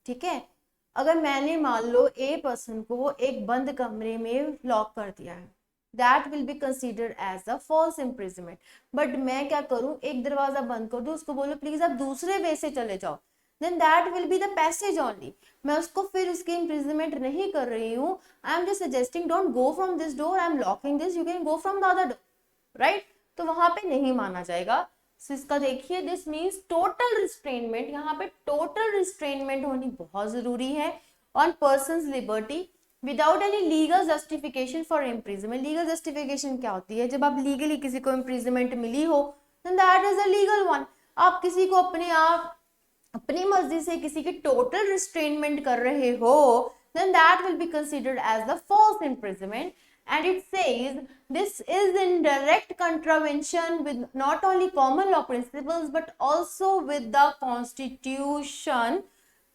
ठीक है। अगर मैंने मान लो ए पर्सन को एक बंद कमरे में लॉक कर दिया है, that will be considered as a false imprisonment. But मैं क्या करूं, एक दरवाजा बंद कर दूं, उसको बोलो प्लीज आप दूसरे वे से चले जाओ, then that will be the passage only. मैं उसको फिर उसकी imprisonment नहीं कर रही हूँ, I am just suggesting don't go from this door, I am locking this, you can go from the other door, right? तो वहां पे नहीं माना जाएगा। so इसका देखिए, this means total restrainment, यहाँ पे total restrainment होनी बहुत जरूरी है on person's liberty without any legal justification for imprisonment. legal justification क्या होती है, जब आप legally किसी को imprisonment मिली हो then that is a legal one. आप किसी को अपनी मर्जी से किसी की टोटल रिस्ट्रेनमेंट कर रहे हो, then that will be considered as the false imprisonment. And it says this is in direct contravention with not only common law principles but also with the constitution.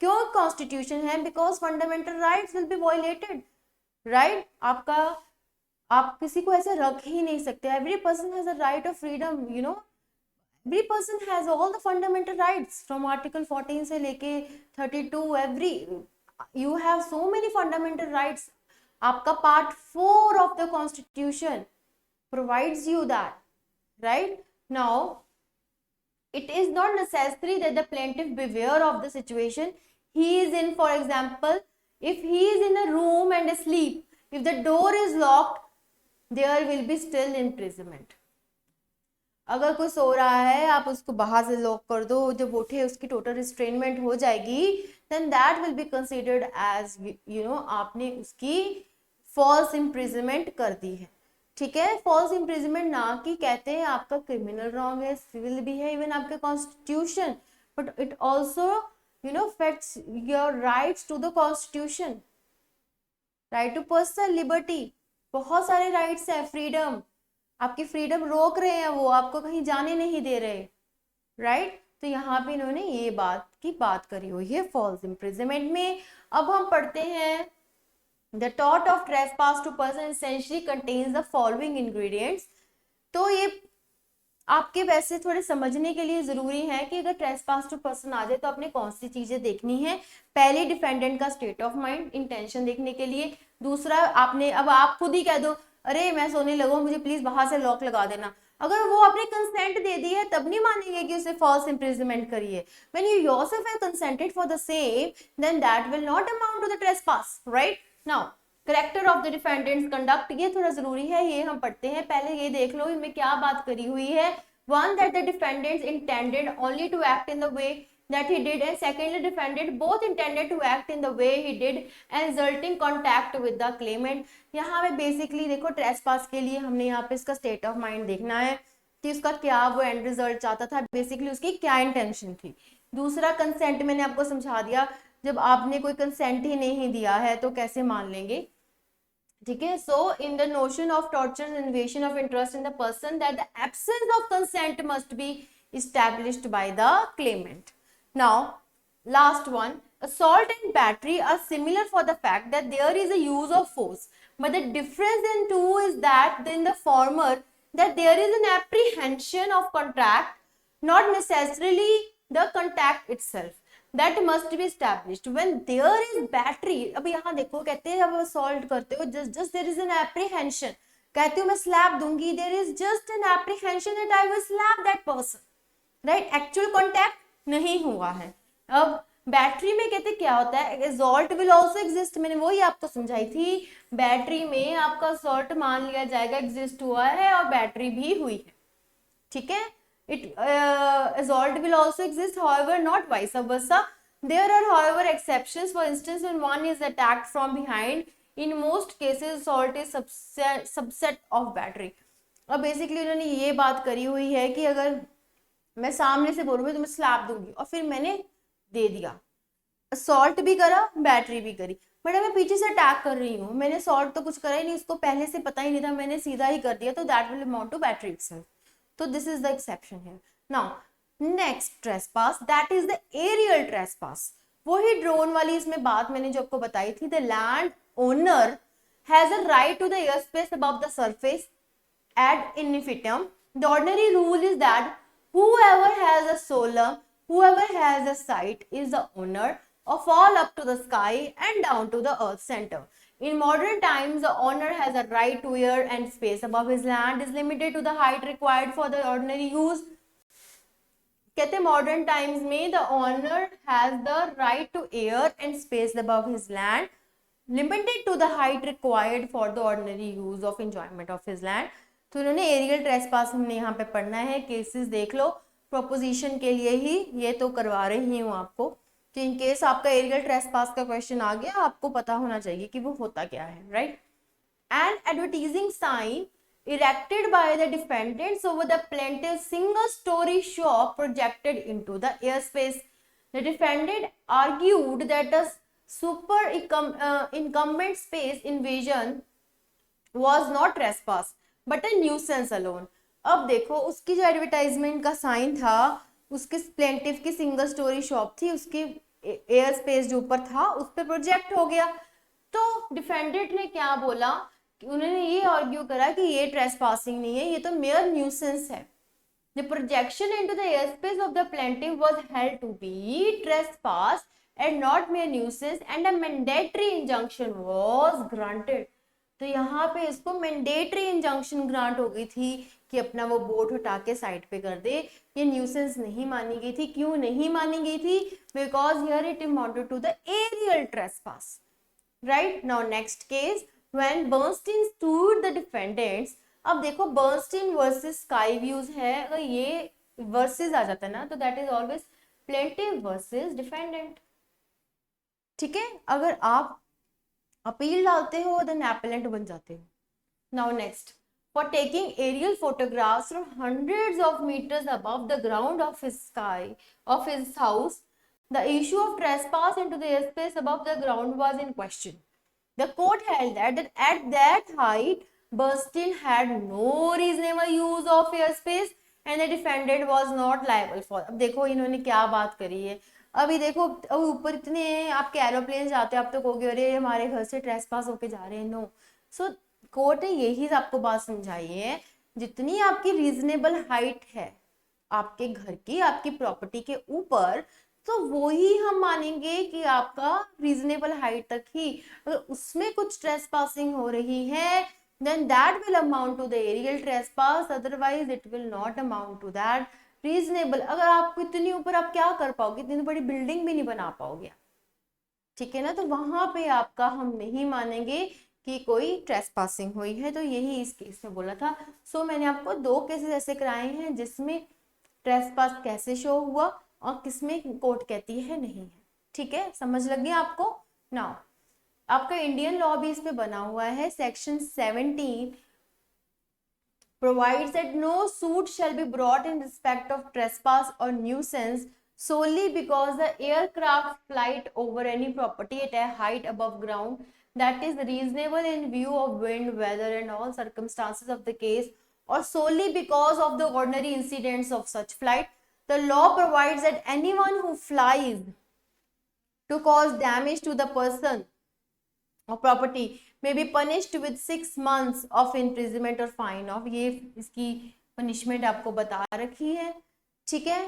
क्यों constitution है, because fundamental rights will be violated, right? आपका आप किसी को ऐसे रख ही नहीं सकते. Every person has a right of freedom, you know, every person has all the fundamental rights from article 14 से लेके 32. every you have so many fundamental rights. आपका part 4 of the constitution provides you that, right? Now it is not necessary that the plaintiff beware of the situation he is in. For example, if he is in a room and asleep, if the door is locked, there will be still imprisonment. अगर कोई सो रहा है, आप उसको बाहर से lock कर दो, जब उठे उसकी टोटल रिस्ट्रेनमेंट हो जाएगी, then that will be considered as, you know, आपने उसकी फॉल्स इम्प्रिजनमेंट कर दी है. ठीक है, फॉल्स इम्प्रिजनमेंट ना कि कहते हैं आपका क्रिमिनल रॉन्ग है, सिविल भी है, इवन आपके constitution, but it also, you know, affects your rights to the constitution. Right to personal liberty, बहुत सारे राइट्स है. फ्रीडम, आपकी फ्रीडम रोक रहे हैं, वो आपको कहीं जाने नहीं दे रहे, राइट? तो यहाँ पे इन्होंने ये बात की बात करी हुई है फॉल्स इम्प्रिजनमेंट में. अब हम पढ़ते हैं the tort of trespass to person essentially contains the following ingredients. तो ये आपके वैसे थोड़े समझने के लिए जरूरी है कि अगर ट्रेसपास टू पर्सन आ जाए तो आपने कौन सी चीजें देखनी है. पहले डिफेंडेंट का स्टेट ऑफ माइंड, इंटेंशन देखने के लिए. दूसरा, आपने, अब आप खुद ही कह दो अरे मैं सोने लगूं, मुझे प्लीज बाहर से लॉक लगा देना, अगर वो आपने कंसेंट दे दी है तब नहीं मानेंगे कि उसे फॉल्स इम्प्रिजनमेंट करिए. When you yourself have consented for the same, then that will not amount to the trespass, right? Now character of the defendant's conduct, ये थोड़ा जरूरी है, ये हम पढ़ते हैं. पहले ये देख लो इनमें क्या बात करी हुई है. One, that the defendants intended only to act in the way that he did, and secondly, defendant both intended to act in the way he did and resulting contact with the claimant. यहाँ पे basically देखो trespass के लिए हमने यहाँ पे इसका state of mind देखना है कि उसका क्या वो एंड रिजल्ट चाहता था, बेसिकली उसकी क्या इंटेंशन थी. दूसरा, कंसेंट मैंने आपको समझा दिया, जब आपने कोई कंसेंट ही नहीं दिया है तो कैसे मान लेंगे. ठीक है, so in the notion of torture invasion of interest in the person that the absence of consent must be established by the claimant. Now last one, assault and battery are similar for the fact that there is a use of force, but the difference in two is that in the former that there is an apprehension of contact, not necessarily the contact itself, that must be established. When there is battery, अब यहाँ देखो कहते हैं जब assault करते हो just there is an apprehension, कहते हो मैं slap दूंगी, there is just an apprehension that I will slap that person, right? Actual contact नहीं हुआ है. अब बैटरी में कहते क्या होता है, assault will also exist, मैंने वही आपको समझाई थी. बैटरी में आपका assault मान लिया जाएगा exist हुआ है और बैटरी भी हुई है. ठीक है, assault will also exist, however not vice versa. There are however exceptions. For instance, when one is attacked from behind, in most cases assault is subset of battery. अब बेसिकली उन्होंने ये बात करी हुई है कि अगर मैं सामने से बोलूंगी तो मैं स्लैप दूंगी और फिर मैंने दे दिया, असॉल्ट भी करा, बैटरी भी करी, बट मैं पीछे से अटैक कर रही हूँ, मैंने असॉल्ट तो कुछ करा ही नहीं, उसको पहले से पता ही नहीं था, मैंने सीधा ही कर दिया, तो that will amount to battery itself. तो this is the exception here. Now next trespass, that is the aerial trespass. वही ड्रोन वाली इसमें बात मैंने जो आपको बताई थी. The land owner has a right to the air space above the surface ad infinitum. The ordinary rule is that whoever has a solemn, whoever has a sight is the owner of all up to the sky and down to the earth center. In modern times, the owner has a right to air and space above his land is limited to the height required for the ordinary use. कहते modern times में the owner has the right to air and space above his land limited to the height required for the ordinary use of enjoyment of his land. तो उन्होंने aerial trespass हमने यहाँ पे पढ़ना है. Cases देख लो, proposition के लिए ही ये तो करवा रही हूँ आपको, कि इन केस आपका एरियल ट्रेसपास का क्वेश्चन आ गया, आपको पता होना चाहिए कि वो होता क्या है, right? An advertising sign erected by the defendants over the plaintiff's single-story shop projected into the airspace. The defendant argued that the incumbent space invasion was not trespass but a nuisance alone. अब देखो उसकी जो advertisement का sign था, उसके plaintiff की single storey shop थी, उसकी एयर स्पेस जो ऊपर था उस पर प्रोजेक्ट हो गया. तो डिफेंडेंट ने क्या बोला उन्होंने ये आर्ग्यू करा कि ये ट्रेसपासिंग नहीं है, ये तो मेयर न्यूसेंस है. The projection into the airspace of the plaintiff was held to be trespass and not mere nuisance, and a mandatory injunction was granted. तो यहाँ पे इसको मैंडेटरी इंजंक्शन ग्रांट हो गई थी कि अपना वो बोट उठा के साइड पे कर दे. ये न्यूसेंस नहीं मानी गई थी. क्यों नहीं मानी गई थी? Because here it amounted to the aerial trespass. Right now next case, when Bernstein sued the defendants. अब देखो बर्नस्टीन वर्सेस स्काई व्यूज है, अगर ये वर्सेस आ जाता है ना तो that is always plaintiff versus defendant. ठीक है, अगर आप अपील डालते हो देन एपेलेंट बन जाते हो. Now next, for taking aerial photographs from hundreds of metres above the ground of his sky of his house, the issue of trespass into the airspace above the ground was in question. The court held that at that height, Bernstein had no reasonable use of airspace and the defendant was not liable for. अब देखो इन्होंने क्या बात करी है. अभी देखो अब ऊपर इतने आपके एरोप्लेन जाते हैं, आप तो कहोगे अरे हमारे घर से ट्रेसपास होके जा रहे हैं. नो. सो कोर्ट ने यही आपको बात समझाई है, जितनी आपकी रीजनेबल हाइट है आपके घर की, आपकी प्रॉपर्टी के ऊपर, तो वो ही हम मानेंगे कि आपका रीजनेबल हाइट तक ही. अगर उसमें कुछ ट्रेसपासिंग हो रही है then that will amount to the aerial trespass, otherwise it will not amount to that reasonable. अगर आपको इतनी ऊपर आप क्या कर पाओगे, इतनी बड़ी बिल्डिंग भी नहीं बना पाओगे. ठीक है ना, तो वहां पे आपका हम नहीं मानेंगे कि कोई ट्रेसपासिंग हुई है. तो यही इस केस में बोला था. सो मैंने आपको दो केसेस ऐसे कराए हैं जिसमें ट्रेसपास कैसे शो हुआ और किसमें कोर्ट कहती है नहीं है. ठीक है, समझ लग गया आपको. नाउ आपका इंडियन लॉ भी इस पे बना हुआ है. Section 17 provides that no suit shall be brought in respect of trespass or nuisance solely because the aircraft flight over any property at a height above ground that is reasonable in view of wind, weather and all circumstances of the case, or solely because of the ordinary incidents of such flight. The law provides that anyone who flies to cause damage to the person or property may be punished with 6 months of imprisonment or fine of. ये इसकी punishment आपको बता रखी है. ठीक है,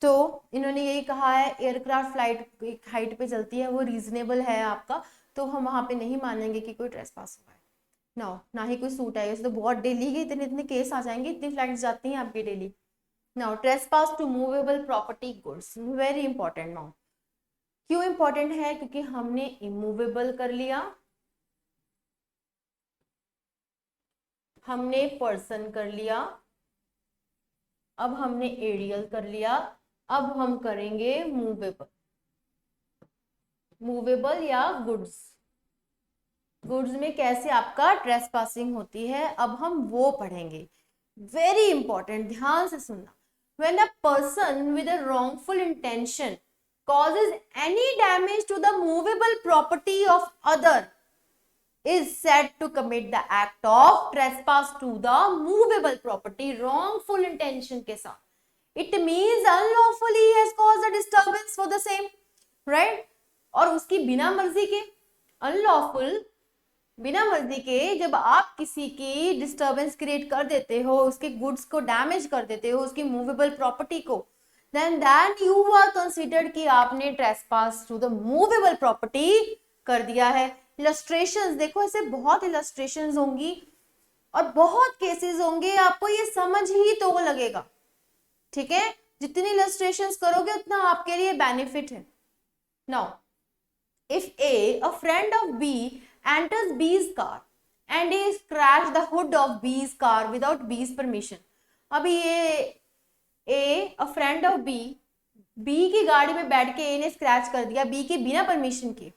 तो इन्होंने यही कहा है एयरक्राफ्ट फ्लाइट एक हाइट पे चलती है, वो रीजनेबल है आपका, तो हम वहां पे नहीं मानेंगे कि कोई ट्रेसपास हुआ है. ना ही कोई सूट है. तो बहुत डेली के इतने इतने केस आ जाएंगे, इतनी फ्लाइट्स जाती हैं आपकी daily. Now trespass to movable property goods, very important. Now क्यों इंपॉर्टेंट है? क्योंकि हमने इमूवेबल कर लिया, हमने पर्सन कर लिया, अब हमने एरियल कर लिया, अब हम करेंगे मूवेबल. मूवेबल या गुड्स. गुड्स में कैसे आपका ट्रेसपासिंग होती है, अब हम वो पढ़ेंगे. वेरी इंपॉर्टेंट, ध्यान से सुनना. When a person with a wrongful intention causes any damage to the movable property of other is said to commit the act of trespass to the movable property. wrongful intention के साथ, it means unlawfully has caused a disturbance for the same, right? और उसकी बिना मर्जी के, unlawful बिना मर्जी के जब आप किसी की डिस्टर्बेंस क्रिएट कर देते हो, उसके गुड्स को डैमेज कर देते हो, उसकी मूवेबल प्रॉपर्टी को, then you are considered कि आपने trespass to the movable property कर दिया है. इलस्ट्रेशंस देखो, ऐसे बहुत इलस्ट्रेशंस होंगी और बहुत केसेस होंगे, आपको ये समझ ही तो लगेगा. ठीक है, जितनी इलस्ट्रेशंस करोगे उतना आपके लिए बेनिफिट है. Now if a friend of B enters B's car and he scratched the hood of B's car without B's permission. अभी ये a friend of B की गाड़ी में बैठ के a ने स्क्रैच कर दिया B के बिना परमिशन के,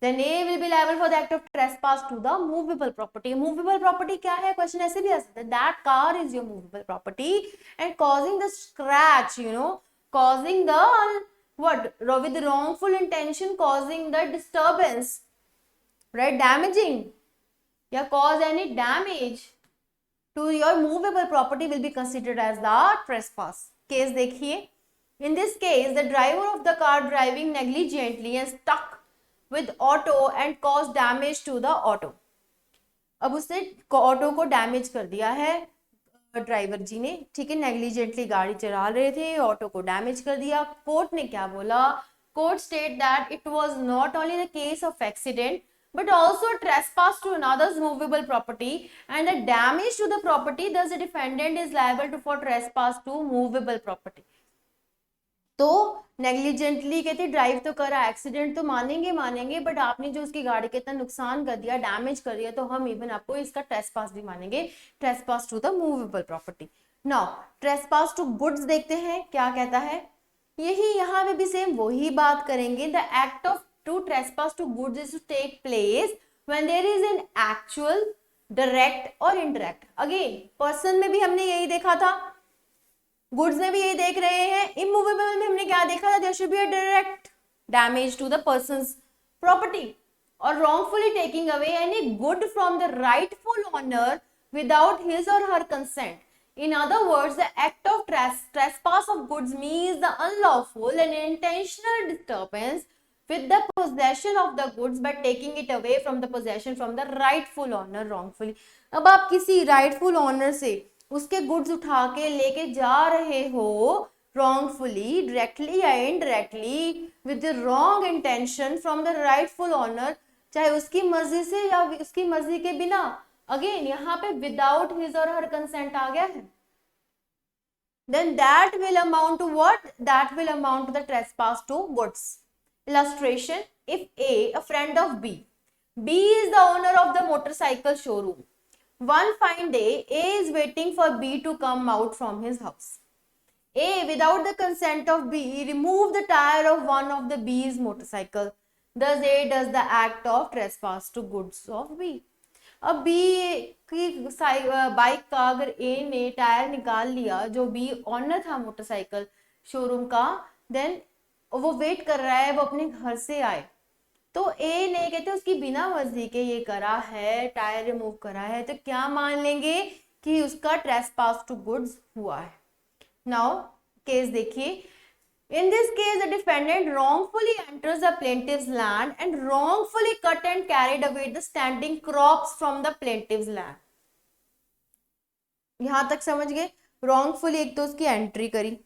then A will be liable for the act of trespass to the movable property. Movable property क्या है? क्वेश्चन ऐसे भी आ सकता है. That car is your movable property and causing the scratch, causing the what? With the wrongful intention, causing the disturbance, right? Damaging, या cause any damage to your movable property will be considered as the trespass. Case देखिए. In this case, the driver of the car driving negligently and stuck with auto and caused damage to the auto. अब उसने auto को damage कर दिया है driver जी ने, ठीक है, नेग्लिजेंटली गाड़ी चला रहे थे, ऑटो को डैमेज कर दिया। कोर्ट ने क्या बोला? Court state that it was not only the case of accident but also trespass to another's movable property and the damage to the property, thus the defendant is liable to for trespass to movable property. तो negligently कहते drive तो करा, accident तो मानेंगे, but आपने जो उसकी गाड़ी के इतना नुकसान कर दिया, डैमेज कर दिया, तो हम इवन आपको इसका ट्रेसपास भी मानेंगे, trespass to the movable property. Now trespass to goods देखते हैं क्या कहता है। यही यहाँ पे भी सेम वही बात करेंगे। The act of to trespass to goods is to take place when there is an actual, direct और इनडायरेक्ट। अगेन पर्सन में भी हमने यही देखा था, गुड्स में भी यही देख रहे हैं, इमूवेबल में हमने क्या देखा था? There should be a direct damage to the person's property और wrongfully taking away any good from the rightful owner without his or her consent. In other words, the act of trespass of goods means the unlawful and intentional disturbance with the possession of the goods by taking it away from the possession from the rightful owner wrongfully. अब आप किसी rightful owner से उसके goods उठा के लेके जा रहे हो wrongfully, directly या indirectly with the wrong intention from the rightful owner, चाहे उसकी मर्जी से या उसकी मर्जी के बिना। अगेन यहाँ पे without his or her consent आ गया है, then that will amount to what? That will amount to the trespass to goods. Illustration: if a friend of B is the owner of the motorcycle showroom. One fine day, A is waiting for B to come out from his house. A, without the consent of B, removed the tire of one of the B's motorcycle. Thus, A does the act of trespass to goods of B. अब B की bike का अगर A ने tyre निकाल लिया, जो B honour था motorcycle showroom का, देन वो वेट कर रहा है वो अपने घर से आए, तो ए ने कहते उसकी बिना मर्जी के ये करा है, टायर रिमूव करा है, तो क्या मान लेंगे कि उसका ट्रेसपास टू गुड्स हुआ है। नाउ केस देखिए, इन this case the defendant wrongfully enters the plaintiff's land and wrongfully cut and carried away the standing crops from the plaintiff's land. यहां तक समझ गए? wrongfully एक तो उसकी एंट्री करी,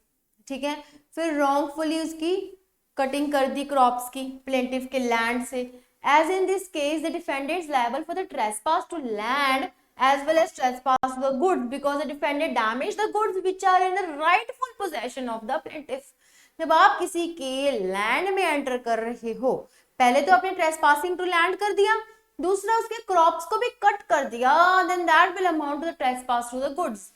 ठीक है, फिर wrongfully उसकी कटिंग कर दी क्रॉप्स की प्लेंटिफ के लैंड से। As in this case the defendant is liable for the trespass to land as well as trespass the goods because the defendant damaged the goods which are in the rightful possession of the plaintiff. जब आप किसी के land में enter कर रहे हो, पहले तो आपने ट्रेसपासिंग टू लैंड कर दिया, दूसरा उसके क्रॉप्स को भी कट कर दिया, then that will amount to the trespass to the goods.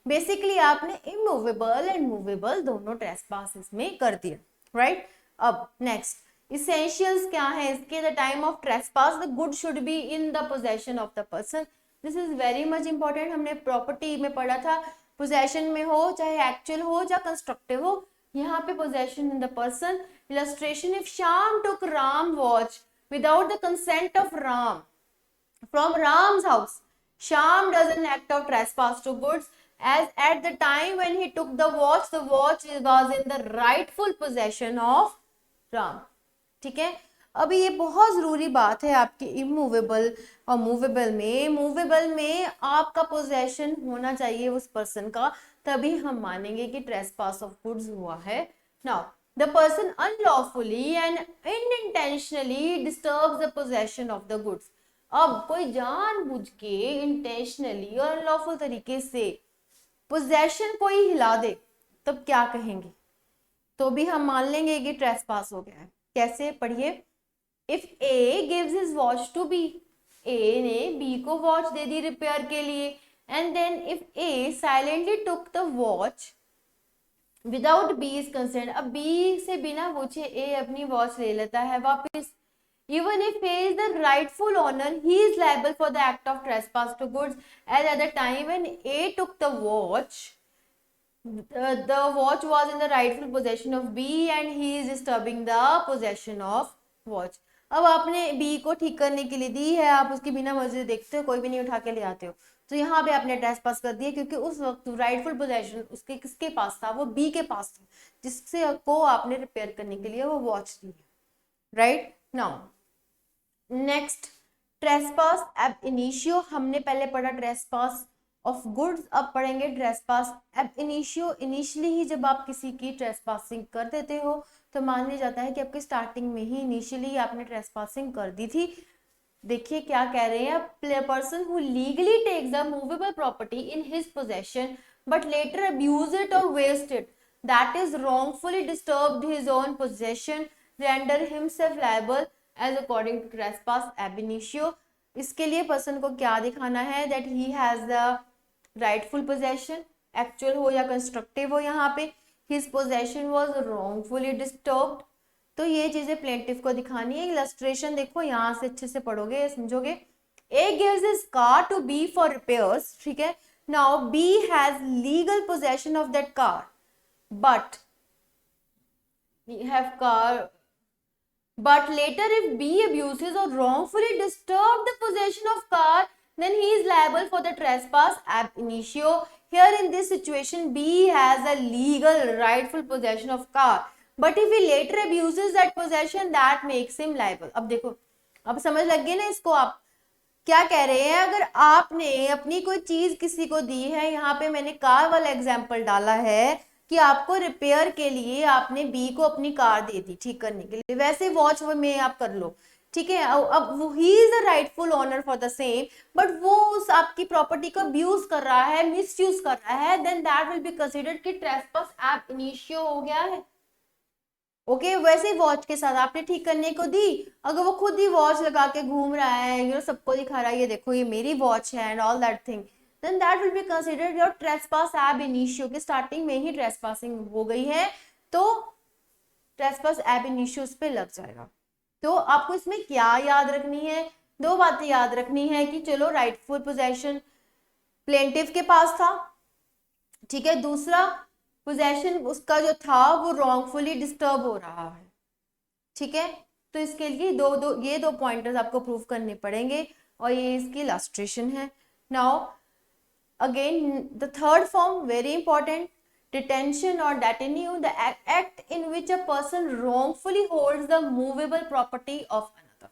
Basically आपने इमूवेबल एंड मूवेबल दोनों ट्रेसपासेस में कर दिया, राइट? अब नेक्स्ट इसेंशियल्स क्या है इसके? The time of trespass the good should be in the possession of the person. This is very much important, हमने प्रॉपर्टी में पढ़ा था, पोजेशन में हो चाहे एक्चुअल हो या कंस्ट्रक्टिव हो, यहाँ पे possession in the person. Illustration: if Shyam took Ram watch without the consent of Ram from Ram's house, Shyam does an act of trespass to goods as at the time when he took the watch was in the rightful possession of Ram. ठीक है, अभी ये बहुत जरूरी बात है आपके immovable और मूवेबल में। मूवेबल में आपका पोजेशन होना चाहिए उस पर्सन का, तभी हम मानेंगे कि ट्रेसपास ऑफ गुड्स हुआ है। Now the person unlawfully and unintentionally disturbs the possession of the goods. अब कोई जानबूझ के इंटेंशनली और अनलॉफुल तरीके से पोजेशन कोई हिला दे, तब क्या कहेंगे? तो भी हम मान लेंगे कि ट्रेसपास हो गया है। कैसे? पढ़िए। If A gives his watch to B, A ने बी को वॉच दे दी रिपेयर के लिए, and then if A silently took the watch without B is concern, अब बी से बिना पूछे ए अपनी वॉच ले लेता है वापस। Even if he is the rightful owner, he is liable for the act of trespass to goods, as at the time when A took the watch was in the rightful possession of B and he is disturbing the possession of watch. अब आपने B को ठीक करने के लिए दी है, आप उसकी बिना मर्जी देखते हो, कोई भी नहीं उठा के ले आते हो, तो यहाँ पे आपने ट्रेसपास कर दिया, क्योंकि उस वक्त राइटफुल पोजेशन उसके किसके पास था? वो B के पास था, जिससे को आपने रिपेयर करने के लिए वो वॉच दी है, right? Now next trespass ab initio, हमने पहले पढ़ा ट्रेसपास ऑफ गुड्स, अब पढ़ेंगे ट्रेसपास एब इनिशियो। इनिशियली ही जब आप किसी की ट्रेसपासिंग कर देते हो तो मान लिया जाता है कि आपकी स्टार्टिंग में ही इनिशियली आपने ट्रेसपासिंग कर दी थी। देखिए क्या कह रहे हैं, person who legally takes the movable property in his possession but later abuse it और waste it, that is wrongfully disturbed his own possession, render himself liable as according to trespass ab initio। इसके लिए person को क्या दिखाना है, that he has the rightful possession, actual हो या constructive हो, यहाँ पे his possession was wrongfully disturbed। तो ये चीजें प्लेंटिफ को दिखानी है। इलस्ट्रेशन देखो, यहाँ से अच्छे से पढ़ोगे समझोगे। A gives his car to B for repairs, ठीक है। Now B has legal possession of that car but we have car, but later if B abuses or wrongfully disturb the possession of car, then he is liable for the trespass ab initio। Here in this situation B has a legal rightful possession of car, but if he later abuses that possession, that makes him liable। अब देखो, अब समझ लग गई ना इसको। आप क्या कह रहे हैं, अगर आपने अपनी कोई चीज किसी को दी है, यहाँ पे मैंने कार वाला एग्जाम्पल डाला है कि आपको रिपेयर के लिए आपने बी को अपनी कार दे दी ठीक करने के लिए, वैसे वॉच में आप कर लो, ठीक है। अब वो he is the rightful owner for the same, but वो उस आपकी प्रॉपर्टी को अब्यूज कर रहा है, मिसयूज कर रहा है, then that will be considered कि ट्रेसपास एब इनिशियो हो गया है। ओके वैसे वॉच के साथ आपने ठीक करने को दी, अगर वो खुद ही वॉच लगा के घूम रहा है, सबको दिखा रहा है ये देखो ये मेरी वॉच है and all that thing, then that will be considered your trespass ab initio, कि स्टार्टिंग में ही ट्रेसपासिंग हो गई है तो ट्रेसपास ab initio पे लग जाएगा। तो आपको इसमें क्या याद रखनी है, दो बातें याद रखनी है कि चलो राइटफुल पोजेशन प्लेंटिव के पास था, ठीक है। दूसरा पोजेशन उसका जो था वो रॉन्गफुली डिस्टर्ब हो रहा है, ठीक है। तो इसके लिए ये दो पॉइंटर्स आपको प्रूव करने पड़ेंगे और ये इसकी इलस्ट्रेशन है। Now again the third form very important, detention or detenue, the act in which a person wrongfully holds the movable property of another।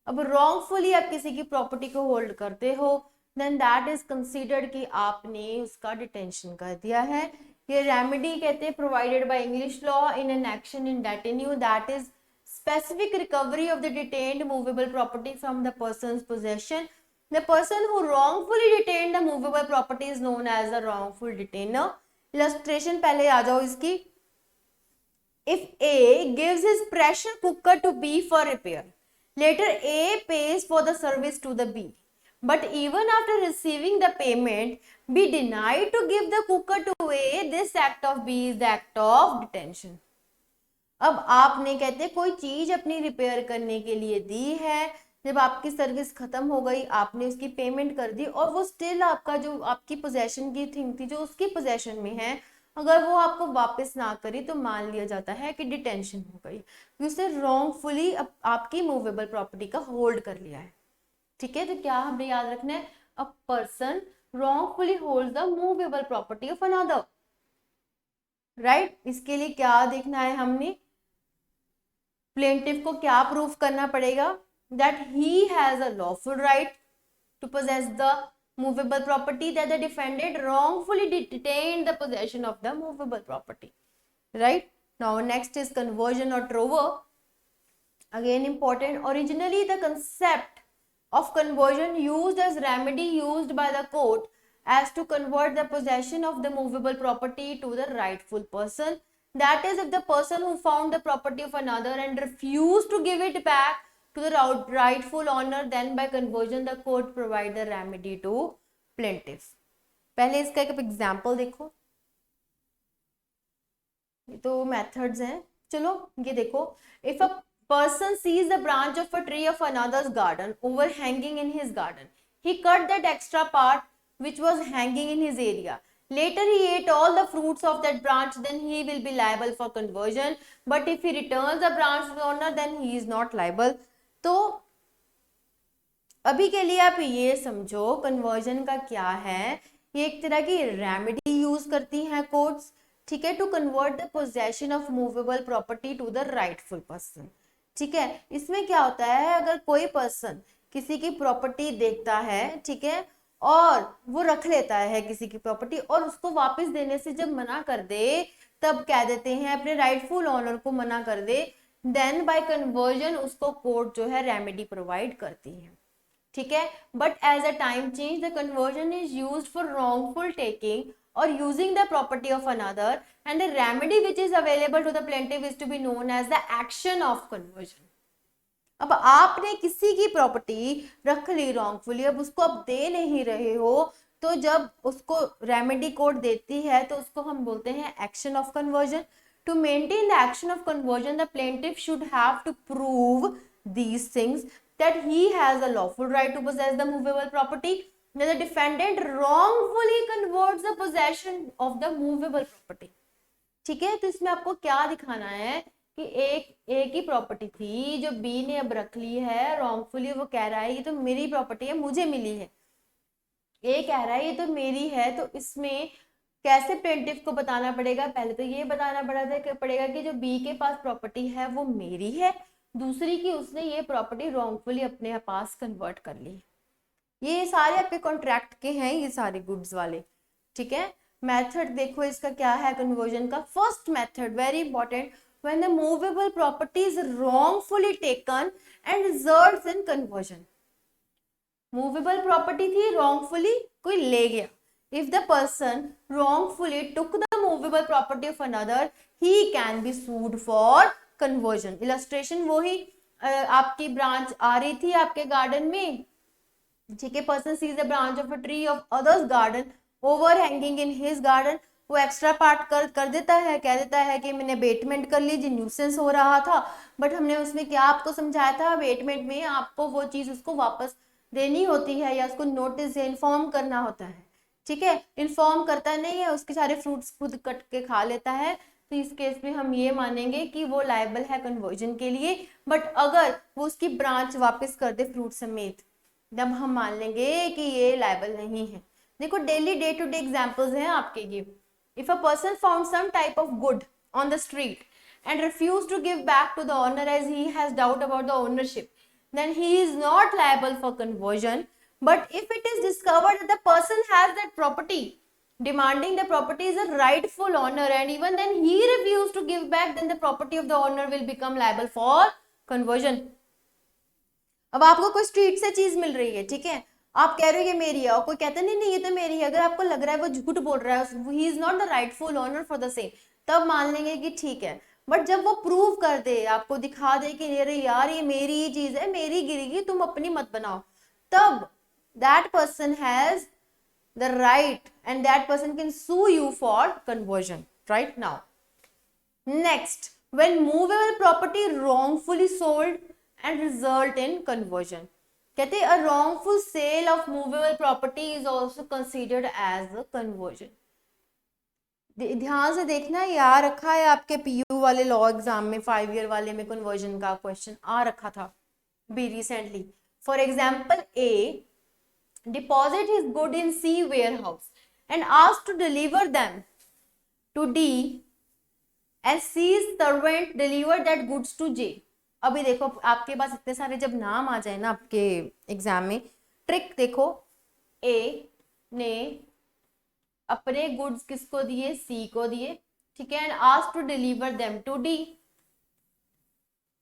अब wrongfully आप किसी की प्रॉपर्टी को होल्ड करते हो, then that is considered कि आपने उसका डिटेंशन कर दिया है। ये रेमेडी कहते हैं provided by English law in an action in detenue, that is specific recovery of the detained movable property from the person's possession। The person who wrongfully detained the movable property is known as a wrongful detainer। Illustration पहले आ जाओ इसकी। If A gives his pressure cooker to B for repair, later A pays for the service to the B, but even after receiving the payment, B denied to give the cooker to A, this act of B is the act of detention। अब आपने कहते कोई चीज अपनी repair करने के लिए दी है, जब आपकी सर्विस खत्म हो गई आपने उसकी पेमेंट कर दी और वो स्टिल आपका जो आपकी पोजेशन की थिंग थी जो उसकी पोजेशन में है, अगर वो आपको वापस ना करी तो मान लिया जाता है कि डिटेंशन हो गई, उसने रॉन्गफुली आपकी मूवेबल प्रॉपर्टी का होल्ड कर लिया है, ठीक है। तो क्या हमें याद रखना है, a person wrongfully holds the movable property of another, right. इसके लिए क्या देखना है हमने, प्लेंटिफ को क्या प्रूफ करना पड़ेगा, that he has a lawful right to possess the movable property, that the defendant wrongfully detained the possession of the movable property, right। Now next is conversion or trover, again important। Originally the concept of conversion used as remedy used by the court as to convert the possession of the movable property to the rightful person, that is if the person who found the property of another and refused to give it back to the rightful owner, then by conversion the court provide the remedy to plaintiff। पहले इसका एक example देखो, ये तो methods हैं, चलो ये देखो। If a person sees the branch of a tree of another's garden overhanging in his garden, he cut that extra part which was hanging in his area, later he ate all the fruits of that branch, then he will be liable for conversion, but if he returns the branch to the owner then he is not liable। तो अभी के लिए आप ये समझो conversion का क्या है, ये एक तरह की रेमेडी यूज करती हैं कोर्ट्स, ठीक है, to convert the possession of movable property to the rightful person, ठीक है। इसमें क्या होता है, अगर कोई पर्सन किसी की प्रॉपर्टी देखता है, ठीक है, और वो रख लेता है किसी की प्रॉपर्टी और उसको वापस देने से जब मना कर दे, तब कह देते हैं अपने राइटफुल ऑनर को मना कर दे, देन बाय कन्वर्जन उसको कोर्ट जो है रेमेडी प्रोवाइड करती है, ठीक है। But as a time change the conversion is used for wrongful taking or using the property of another, and the remedy which is available to the plaintiff is to be known as the action of conversion. अब आपने किसी की property रख ली wrongfully, अब उसको आप दे नहीं रहे हो, तो जब उसको रेमेडी कोर्ट देती है तो उसको हम बोलते हैं action of conversion. To maintain the action of conversion the plaintiff should have to prove these things, that he has a lawful right to possess the movable property, that the defendant wrongfully converts the possession of the movable property. ठीक है, तो इसमें आपको क्या दिखाना है कि एक ही प्रॉपर्टी थी जो बी ने अब रख ली है रॉन्गफुली, वो कह रहा है ये तो मेरी प्रॉपर्टी है, मुझे मिली है, ए कह रहा है ये तो मेरी है, तो इसमें कैसे प्लेंटिफ को बताना पड़ेगा, पहले तो ये बताना पड़ेगा कि जो बी के पास प्रॉपर्टी है वो मेरी है, दूसरी की उसने ये प्रॉपर्टी रॉन्गफुली अपने पास कन्वर्ट कर ली. ये सारे आपके कॉन्ट्रैक्ट के हैं, ये सारे गुड्स वाले, ठीक है. मेथड देखो इसका क्या है कन्वर्जन का. First method very important, when the movable property is wrongfully taken and results in conversion. Movable property थी, रॉन्गफुली कोई ले गया. If the person wrongfully took the movable property of another, he can be sued for conversion. Illustration वही, आपकी branch आ रही थी आपके garden में, ठीक है, person seize the branch of a tree of others garden overhanging in his garden, वो extra part कर देता है, कह देता है कि मैंने अबेटमेंट कर ली, न्यूसेंस हो रहा था, बट हमने उसमें क्या आपको समझाया था, अबेटमेंट में आपको वो चीज उसको वापस देनी होती है या उसको नोटिस से इन्फॉर्म करना होता है, ठीक है. इन्फॉर्म करता नहीं है, उसके सारे फ्रूट्स खुद कट के खा लेता है, तो इस केस में हम ये मानेंगे कि वो लायबल है कन्वर्जन के लिए. बट अगर वो उसकी ब्रांच वापस कर दे फ्रूट समेत, तब हम मान लेंगे कि ये लायबल नहीं है. देखो daily day to day examples हैं आपके ये. If a person found some type of good on the street and refuse to give back to the owner as he has doubt about the ownership, then he is not liable for conversion. But if it is discovered that the person has that property, demanding the property is a rightful owner, and even then he refused to give back, then the property of the owner will become liable for conversion. अब आपको कोई street से चीज मिल रही है, ठीक है, आप कह रहे हो ये मेरी है, और कोई कहता है नहीं नहीं ये तो मेरी है, अगर आपको लग रहा है वो झूठ बोल रहा है, he is not the rightful owner for the same, तब मान लेंगे कि ठीक है. बट जब वो प्रूव कर दे, आपको दिखा दे कि अरे यार ये मेरी ही चीज है, मेरी गिरेगी, तुम अपनी मत बनाओ, तब that person has the right and that person can sue you for conversion. Right now, next, when movable property wrongfully sold and result in conversion, कहते हैं a wrongful sale of movable property is also considered as a conversion. ध्यान से देखना, ये आ रखा है आपके PU वाले लॉ एग्जाम में, 5 ईयर वाले में कन्वर्जन का क्वेश्चन आ रखा था भी recently. For example, A deposit his good in C warehouse and asked to deliver them to D, and C's servant delivered that goods to J. अभी देखो आपके पास इतने सारे जब नाम आ जाए ना आपके एग्जाम में, ट्रिक देखो, ए ने अपने गुड्स किसको दिए, सी को दिए, ठीक है, and asked to deliver them to D.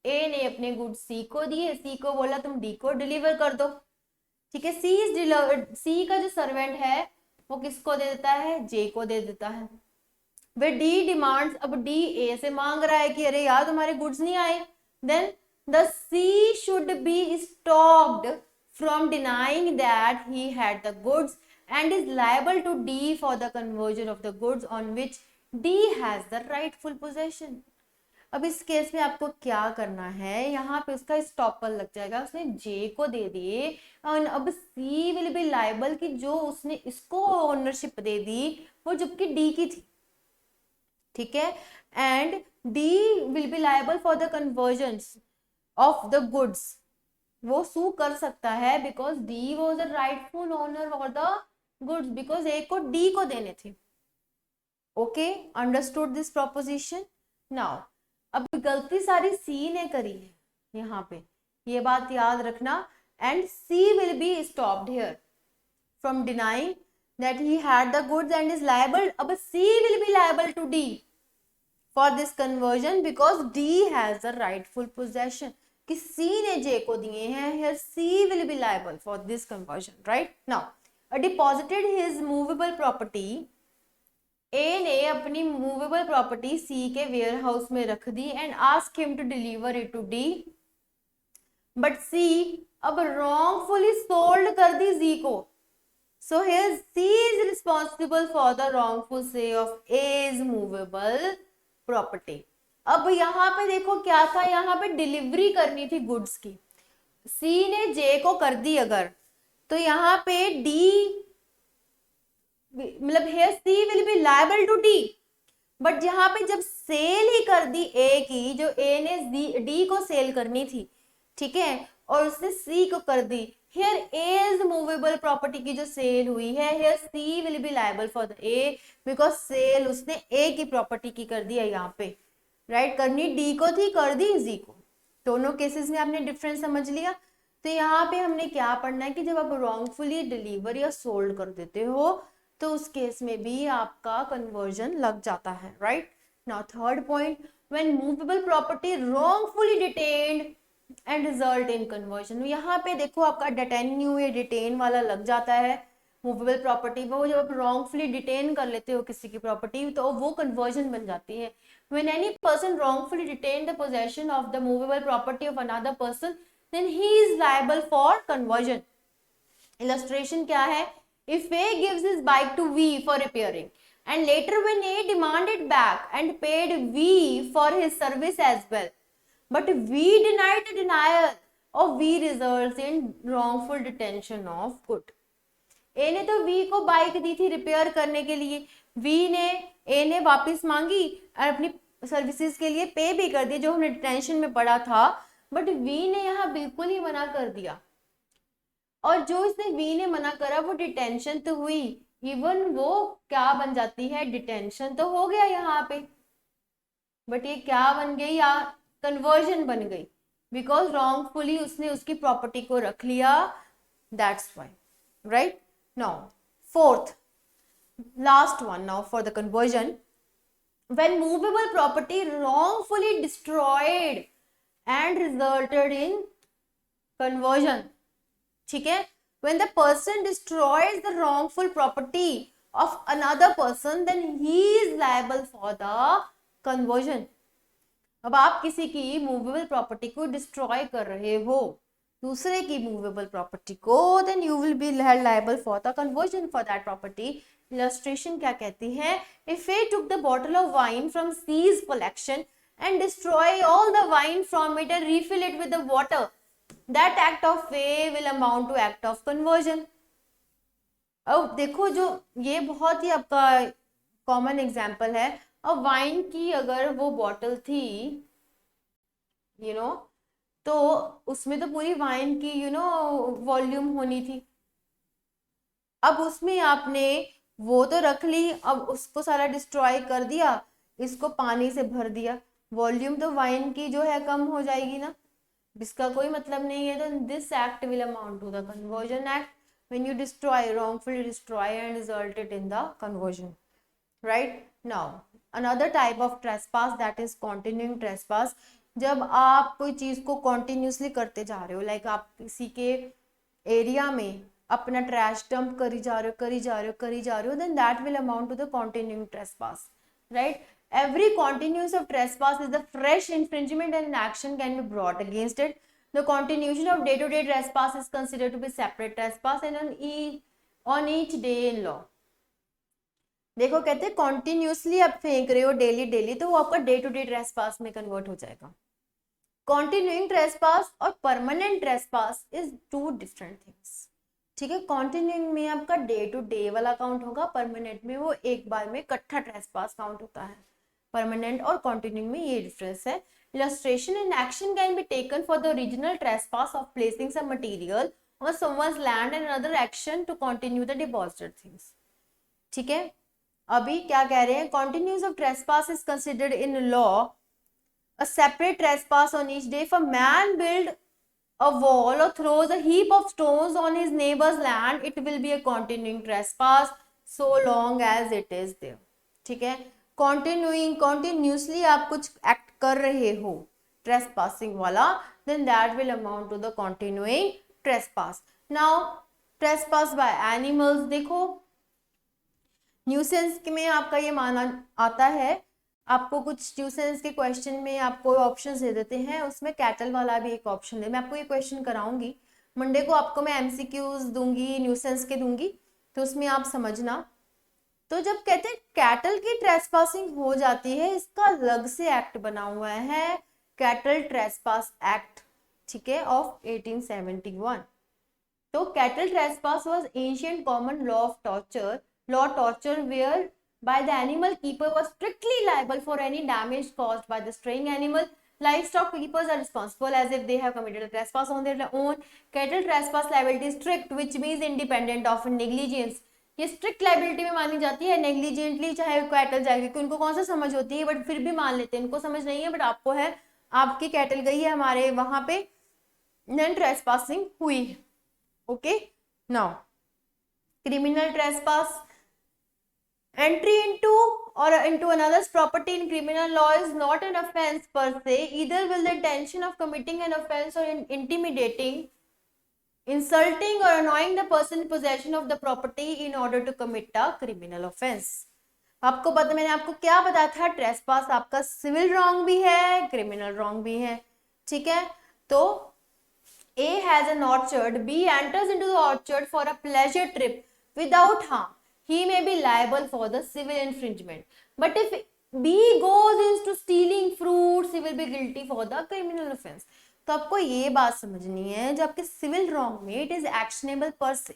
A ने अपने गुड्स सी को दिए, सी को बोला तुम डी को डिलीवर कर दो, ठीक है. सी का जो सर्वेंट है वो किसको दे देता है, जे को दे देता है. वे डी डिमांड्स, अब डी ए से मांग रहा है कि अरे यार तुम्हारे गुड्स नहीं आए, then the C should be stopped from denying that he had the goods and is liable to D for the conversion of the goods on which D has the rightful possession. अब इस case में आपको क्या करना है, यहाँ पे उसका स्टॉपर लग जाएगा, उसने जे को दे दिए, और अब सी विल बी लाइबल कि जो उसने इसको ओनरशिप दे दी वो जबकि डी की थी, ठीक है, and D will be liable for the conversion of the goods. वो सू कर सकता है because D was the rightful owner for the goods, because A को डी को देने थे. Okay, understood this proposition. Now अब गलती सारी सी ने करी है यहाँ पे, ये बात याद रखना, and C will be stopped here from denying that he had the goods and is liable. अब C will be liable to D for this conversion because D has the rightful possession. कि C ने J को दिए हैं, here C will be liable for this conversion, right? Now, deposited his movable property. A ने अपनी movable property C के warehouse में रख दी and ask him to deliver it to D. But C अब wrongfully sold कर दी Z को. So here C is responsible for the wrongful sale of A's movable property. अब यहाँ पे देखो क्या था, यहाँ पे डिलीवरी करनी थी गुड्स की. C ने J को कर दी अगर, तो यहाँ पे D मतलब here C will be liable to D. But यहाँ पे जब सेल ही कर दी A की, जो A ने D को सेल करनी थी, ठीक है, और उसने C को कर दी, here A's movable property की जो सेल हुई है, here C will be liable for the A because sale उसने A की प्रॉपर्टी की कर दी है यहाँ पे, राइट? करनी D को थी, कर दी Z को. दोनों केसेस में आपने डिफरेंस समझ लिया. तो यहाँ पे हमने क्या पढ़ना है कि जब आप रॉन्गफुली डिलीवर या सोल्ड कर देते हो तो उस केस में भी आपका कन्वर्जन लग जाता है, right? Now third point, when movable property wrongfully detained and result in conversion. यहाँ पे देखो आपका डिटेन्यू या डिटेन वाला लग जाता है. मूवेबल प्रॉपर्टी वो जब आप रॉन्गफुली डिटेन कर लेते हो किसी की प्रॉपर्टी तो वो कन्वर्जन बन जाती है. When any person wrongfully detain the possession of the movable property of another person then he is liable for conversion. Illustration क्या है? If A gives his bike to V for repairing and later when A demanded back and paid V for his service as well, but V denied the denial of V results in wrongful detention of good. A ने तो V को bike दी थी repair करने के लिए, V ने A ने वापस मांगी और अपनी सर्विसेज के लिए पे भी कर दिया जो हमने डिटेंशन में पढ़ा था, बट V ने यहाँ बिल्कुल ही मना कर दिया. और जो इसने V ने मना करा वो डिटेंशन तो हुई, इवन वो क्या बन जाती है, डिटेंशन तो हो गया यहाँ पे, बट ये क्या बन गई, या कन्वर्जन बन गई, बिकॉज रॉन्गफुली उसने उसकी प्रॉपर्टी को रख लिया. That's why, right? Now fourth last one now for the conversion, when movable property wrongfully destroyed and resulted in conversion. ठीक है, when the person destroys the wrongful property of another person then he is liable for the conversion. अब आप किसी की movable property को destroy कर रहे हो, दूसरे की मूवेबल प्रॉपर्टी को, then you will be liable for the conversion for that property. Illustration क्या कहती है? If A took the bottle of wine from C's collection and destroy all the wine from it and refill it with the water, that act of A will amount to act of conversion. अब देखो जो ये बहुत ही आपका common example है. अब wine की अगर वो बॉटल थी तो उसमें तो पूरी वाइन की वॉल्यूम होनी थी. अब उसमें आपने वो तो रख ली, अब उसको सारा डिस्ट्रॉय कर दिया, इसको पानी से भर दिया, वॉल्यूम तो वाइन की जो है कम हो जाएगी ना, इसका कोई मतलब नहीं है. तो this act will amount to the conversion act when you destroy, wrongfully destroy and resulted in the conversion, right? Now another type of trespass, that is continuing trespass. जब आप कोई चीज को continuously करते जा रहे हो, लाइक आप किसी के एरिया में अपना ट्रैश डंप करी जा रहे हो, then that will amount to the continuing trespass, right? Every continuance of trespass is a fresh infringement and an action can be brought against it. The continuation of day-to-day trespass is considered to be separate trespass and on each day in law. देखो कहते हैं continuously आप फेंक रहे हो daily तो वो आपका डे टू डे trespass में कन्वर्ट हो जाएगा. Continuing trespass और permanent trespass is two different things. ठीक है, continuing में आपका डे टू डे वाला काउंट होगा, परमानेंट में वो एक बार में इकट्ठा ट्रेसपास काउंट होता है. परमानेंट और कंटिन्यूइंग में ये डिफरेंस है. Illustration and action can be taken for the original trespass of placing some material on someone's land and another action to continue the deposited things. ठीक है, अभी क्या कह रहे हैं? Continuance of trespass is considered in law a separate trespass on each day. If a man build a wall or throws a heap of stones on his neighbor's land, it will be a continuing trespass so long as it is there. ठीक है, continuously आप कुछ act कर रहे हो trespassing वाला, then that will amount to the continuing trespass. Now trespass by animals, देखो nuisance में आपका ये माना आता है, आपको कुछ न्यूसेंस के क्वेश्चन में आपको ऑप्शंस दे देते हैं, उसमें कैटल वाला भी एक ऑप्शन है. मैं आपको ये क्वेश्चन कराऊंगी मंडे को, आपको मैं एमसीक्यूज दूंगी न्यूसेंस के दूंगी, तो उसमें आप समझना. तो जब कहते हैं कैटल की ट्रेसपासिंग हो जाती है, इसका अलग से एक्ट बना हुआ है, कैटल ट्रेसपास एक्ट, ठीक है, ऑफ 1871. तो cattle trespass was ancient common law of torture whereby the animal keeper was strictly liable for any damage caused by the straying animal. Livestock keepers are responsible as if they have committed a trespass on their own. Cattle trespass liability is strict, which means independent of negligence. ये strict liability में मानी जाती है, negligently चाहे cattle जाए, क्योंकि उनको कौन सा समझ होती है, बट फिर भी मान लेते हैं, इनको समझ नहीं है बट आपको है, आपकी कैटल गई है हमारे वहां पे, नॉन ट्रेसपासिंग हुई है. Okay, now criminal trespass. Entry into another's property in criminal law is not an offense per se, either with the intention of committing an offense or intimidating, insulting or annoying the person in possession of the property in order to commit a criminal offense. आपको पता, मैंने आपको क्या बताया था, trespass आपका civil wrong भी है, क्रिमिनल रॉन्ग भी है. ठीक है, तो A has an orchard, B enters into the orchard for a pleasure trip without harm. He may be liable for the civil infringement. But if B goes into stealing fruits, he will be guilty for the criminal offense. तो आपको ये बात समझनी है, जब आपके civil wrong में it is actionable पर से.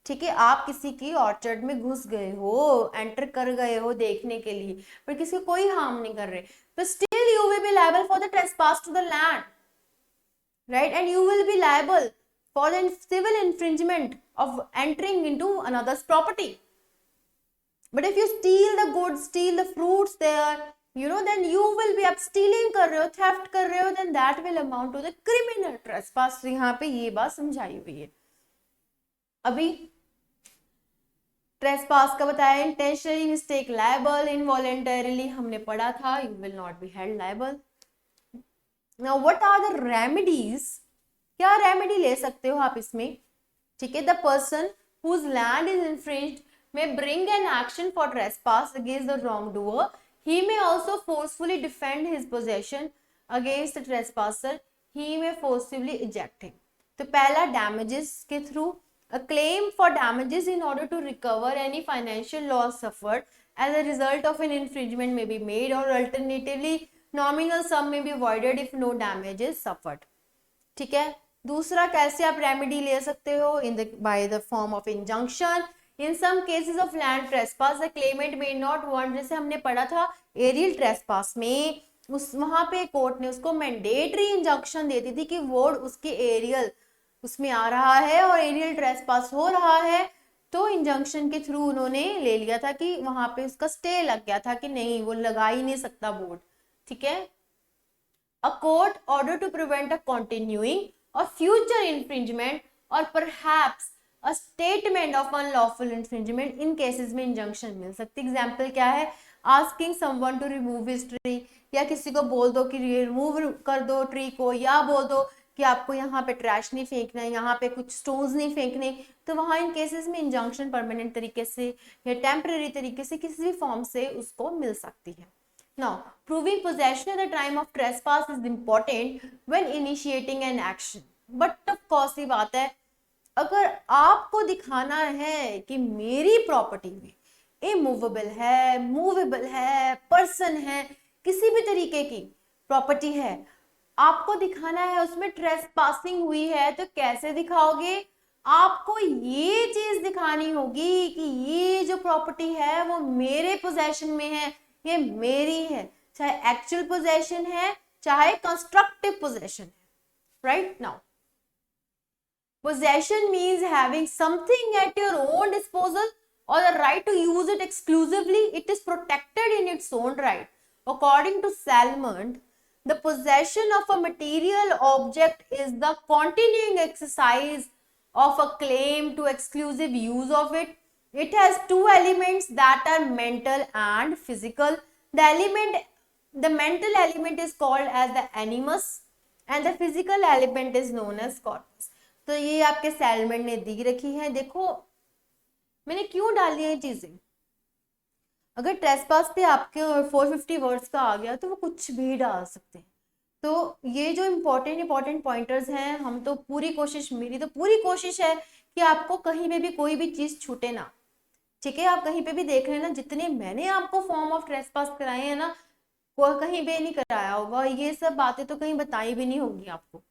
ठीक है, आप किसी की ऑर्चर्ड में घुस गए हो, एंटर कर गए हो देखने के लिए, पर किसी को कोई हार्म नहीं कर रहे, but still you will be liable for the trespass to the land, right? And you will be liable for the civil infringement of entering into another's property. But if you steal the goods, steal the fruits there, then you will be up stealing कर रहे हो, theft कर रहे हो, then that will amount to the criminal trespass. यहाँ पे ये बात समझाई हुई है. अभी trespass का बताया, intentionally mistake liable, involuntarily हमने पढ़ा था, you will not be held liable. Now what are the remedies? क्या remedy ले सकते हो आप इसमें? ठीक है, the person whose land is infringed may bring an action for trespass against the wrongdoer. He may also forcefully defend his possession against the trespasser. He may forcibly eject him. तो पहला damages के through, a claim for damages in order to recover any financial loss suffered as a result of an infringement may be made, or alternatively nominal sum may be voided if no damage is suffered. ठीक है, दूसरा कैसे आप remedy ले सकते हो, by the form of injunction. In some cases of land trespass, the claimant may not want, जैसे हमने पढ़ा था एरियल ट्रेसपास में, उस वहां पे कोर्ट ने उसको मैंडेटरी इंजंक्शन देती थी कि वो उसके एरियल उसमें आ रहा है और एरियल ट्रेसपास हो रहा है, तो इंजंक्शन के थ्रू उन्होंने ले लिया था कि वहां पे उसका स्टे लग गया था कि नहीं, वो लगा ही नहीं सकता बोर्ड. ठीक है, a court order to prevent a continuing or future infringement or perhaps a statement of unlawful infringement, in cases में इंजंक्शन मिल सकती. एग्जाम्पल क्या है, asking someone to remove his tree, या किसी को बोल दो कि रिमूव कर दो ट्री को, या बोल दो कि आपको यहाँ पे ट्रैश नहीं फेंकना है, यहाँ पे कुछ स्टोन्स नहीं फेंकने, तो वहाँ इन केसेस में इंजंक्शन परमानेंट तरीके से या टेम्पररी तरीके से किसी भी फॉर्म से उसको मिल सकती है. Now, proving possession at the time of trespass is important when initiating an action. But of course ये बात है, अगर आपको दिखाना है कि मेरी प्रॉपर्टी में इमूवेबल है, मूवेबल है, पर्सन है, किसी भी तरीके की प्रॉपर्टी है, आपको दिखाना है उसमें ट्रेसपासिंग हुई है, तो कैसे दिखाओगे? आपको ये चीज दिखानी होगी कि ये जो प्रॉपर्टी है वो मेरे पोजेशन में है, ये मेरी है, चाहे एक्चुअल पोजेशन है चाहे कंस्ट्रक्टिव पोजेशन है. Right now, possession means having something at your own disposal or the right to use it exclusively. It is protected in its own right. According to Salmond, The possession of a material object is the continuing exercise of a claim to exclusive use of it. It has two elements that are mental and physical. The mental element is called as the animus and the physical element is known as corpus. तो ये आपके सेलमेंट ने दी रखी है. देखो मैंने क्यों डाली है चीजें. अगर ट्रेसपास पे आपके 450 वर्ड्स का आ गया तो वो कुछ भी डाल सकते हैं. तो ये जो इम्पोर्टेंट पॉइंटर्स हैं, हम तो मेरी तो पूरी कोशिश है कि आपको कहीं पे भी कोई भी चीज छूटे ना. ठीक है, आप कहीं पे भी देख रहे हैं ना, जितने मैंने आपको फॉर्म ऑफ ट्रेसपास कराए हैं ना, कोई कहीं पे नहीं कराया होगा. ये सब बातें तो कहीं बताई भी नहीं होगी आपको.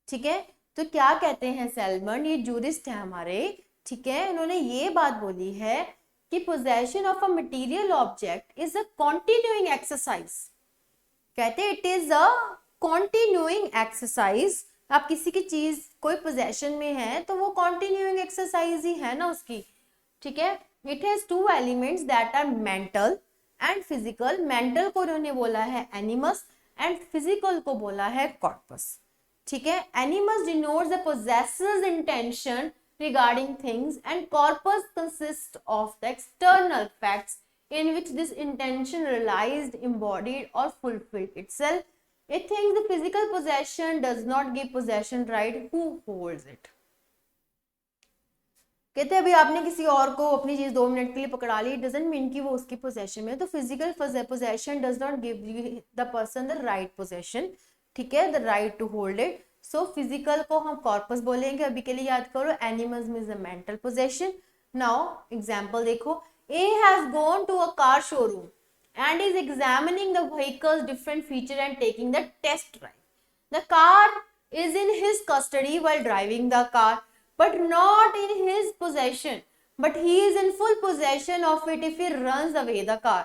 ठीक है, तो क्या कहते हैं सेलमन, ये जूरिस्ट है हमारे. ठीक है, इन्होंने ये बात बोली है कि possession of a material object is a continuing exercise. कहते it is a continuing exercise. आप किसी की चीज कोई पोजेशन में है तो वो कॉन्टिन्यूइंग एक्सरसाइज ही है ना उसकी. ठीक है, it has two elements that are mental and physical. Mental को उन्होंने बोला है एनिमस एंड फिजिकल को बोला है कॉर्पस. ठीक है, animus denotes the possessor's intention regarding things and corpus consists of the external facts in which this intention realized, embodied or fulfilled itself. It thinks the physical possession does not give possession right. Who holds it? कहते हैं अभी आपने किसी और को अपनी चीज 2 minute के लिए पकड़ा ली, डजंट मीन कि वो उसकी पोजेशन में. तो physical possession does not give the person the right possession. ठीक है, the right to hold it. So physical को हम कॉर्पस बोलेंगे. अभी के लिए याद करो, animals means the mental possession. Now example देखो, A has gone to a car showroom and is examining the vehicle's different feature and taking the test drive. The car is in his custody while driving the car, but not in his possession. But he is in full possession of it if he runs away the car.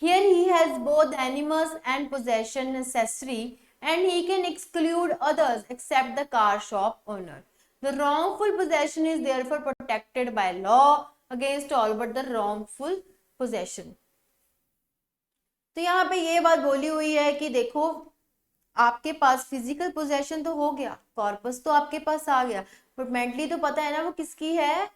Here he has both animus and possession necessary, and he can exclude others except the car shop owner. The wrongful possession is therefore protected by law against all but the wrongful possession. तो यहाँ पे ये बात बोली हुई है कि देखो आपके पास फिजिकल पोजेशन तो हो गया, कॉर्पस तो आपके पास आ गया, बट मेंटली तो पता है ना वो किसकी है,